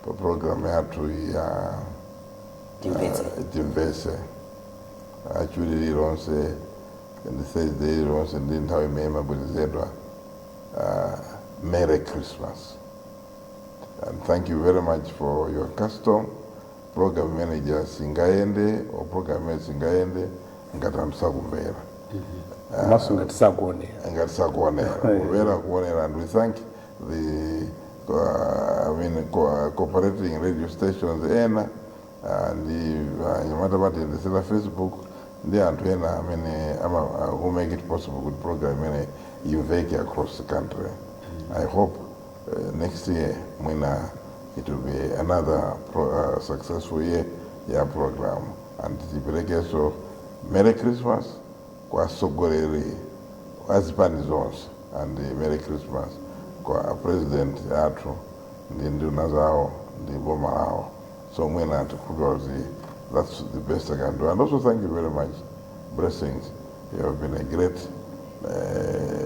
pa program yathu ya Timvetse achiwiri lilonse ndi Thursday lilonse ndi nthawi imene imabwerezedwa. Merry Christmas and thank you very much for your custom. Program manager singaende or program manager singaende ngatamsa kumvera ngatisakuonera kuonera, and we thank the cooperating radio stations ena nyamata pati ndisela Facebook ndi anthu ena amene who make it possible good program imene imveke across the country. I hope next year mwina it will be another successful year program, and tipeleke so Merry Christmas kwa sogoleri azipani zonse, and Merry Christmas kwa president athu ndi nduna zawo ndi boma lawo. So mwina that's the best I can do. And also thank you very much. Blessings. You have been a great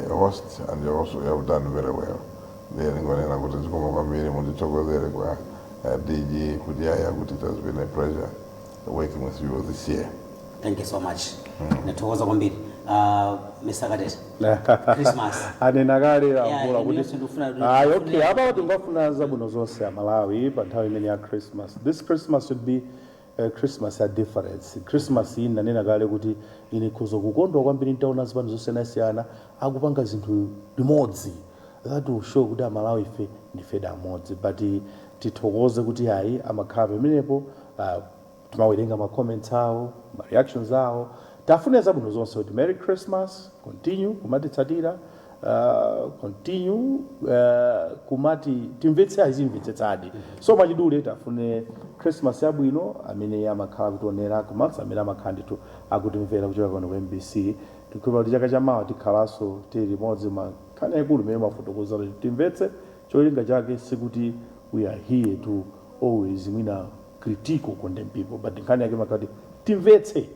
host, and you have done very well. DG Kudiaya, it has been a pleasure working with you this year. Thank you so much. Natokoza kwambiri. Mr. Cadet. Christmas. Anenagale ambula kuti. Okay, apa tingafuna zabuno zonse ya Malawi pa nthawi imene ya Christmas. This Christmas should be Christmas a difference. Christmas ina nenagale kuti ine kuzo kukondwa kwambiri ntaona zipano zosiyanasiyana akupanga zinthu limodzi. That will show kuti Malawi ife ndife amodzi, but tithokoze kuti hayi amakhala pamenepo timawerenga ma comments awo, ma reactions awo. Tafuna zabwino zonse kuti Merry Christmas, continue kumatitsatira, continue kumati timvetse azimvetsetsadi. So machidule tafune Christmas yabwino amene amakhala kutionera komanso amene amakhala ndithu akutimvera kuchoka kuno ku MBC. Tikupempha kuti chaka chamawa tikhalanso tili limodzi makhani akulu imene mafotokoza kuti timvetse cholinga chake sikuti we are here to always critique or condemn people, but nkhani yake makati timvetse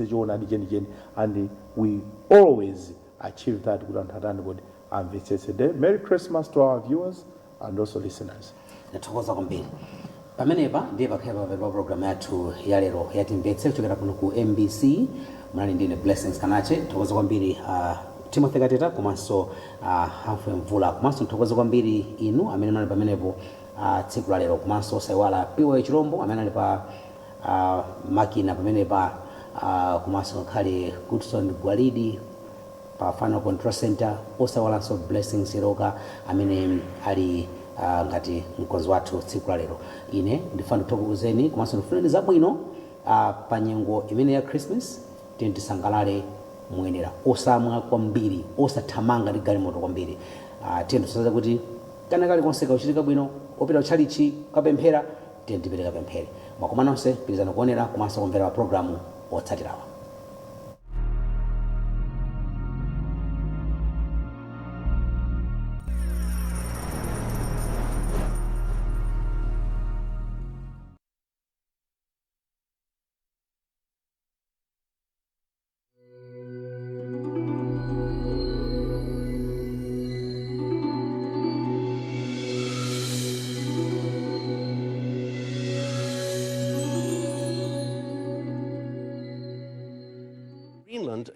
choonadi chenicheni, and we always achieve that kuti anthu atani kuti amvetsetse. Merry Christmas to our viewers and also listeners. Nathokoza kwambiri. Pamenepa ndiye pakhale pa program yathu ya lero ya Timvetse kuchokera kuno ku MBC. Mwana ndine Blessings Kanache. Thokoza kwambiri Timothy Kateta komanso Humphrey Mvula, komanso thokoza kwambiri inu amene mali pamenepo tsiku la lero, komanso saiwala piwa Chirombo amene ali pa makina pamenepa, komanso khali Goodson Gwalidi pa Final Control Center, osawalanso Blessings Iroka amene ali ngati mkonzi wathu tsiku la lero. Ine ndifuna kuthokozeni komanso ndifuna zabwino pa nyengo imene ya Christmas. Tisangalale muyenera osamwa kwambiri, osathamanga ndi galimoto kwambiri. Tiyenera kuti kana kali konse kauchitika bwino, opita kuchalichi kapemphera, tiyenera pemphere. Mwakoma nonse pirizana kuonera komanso kumvera programu otsatirawa.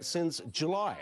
Since July.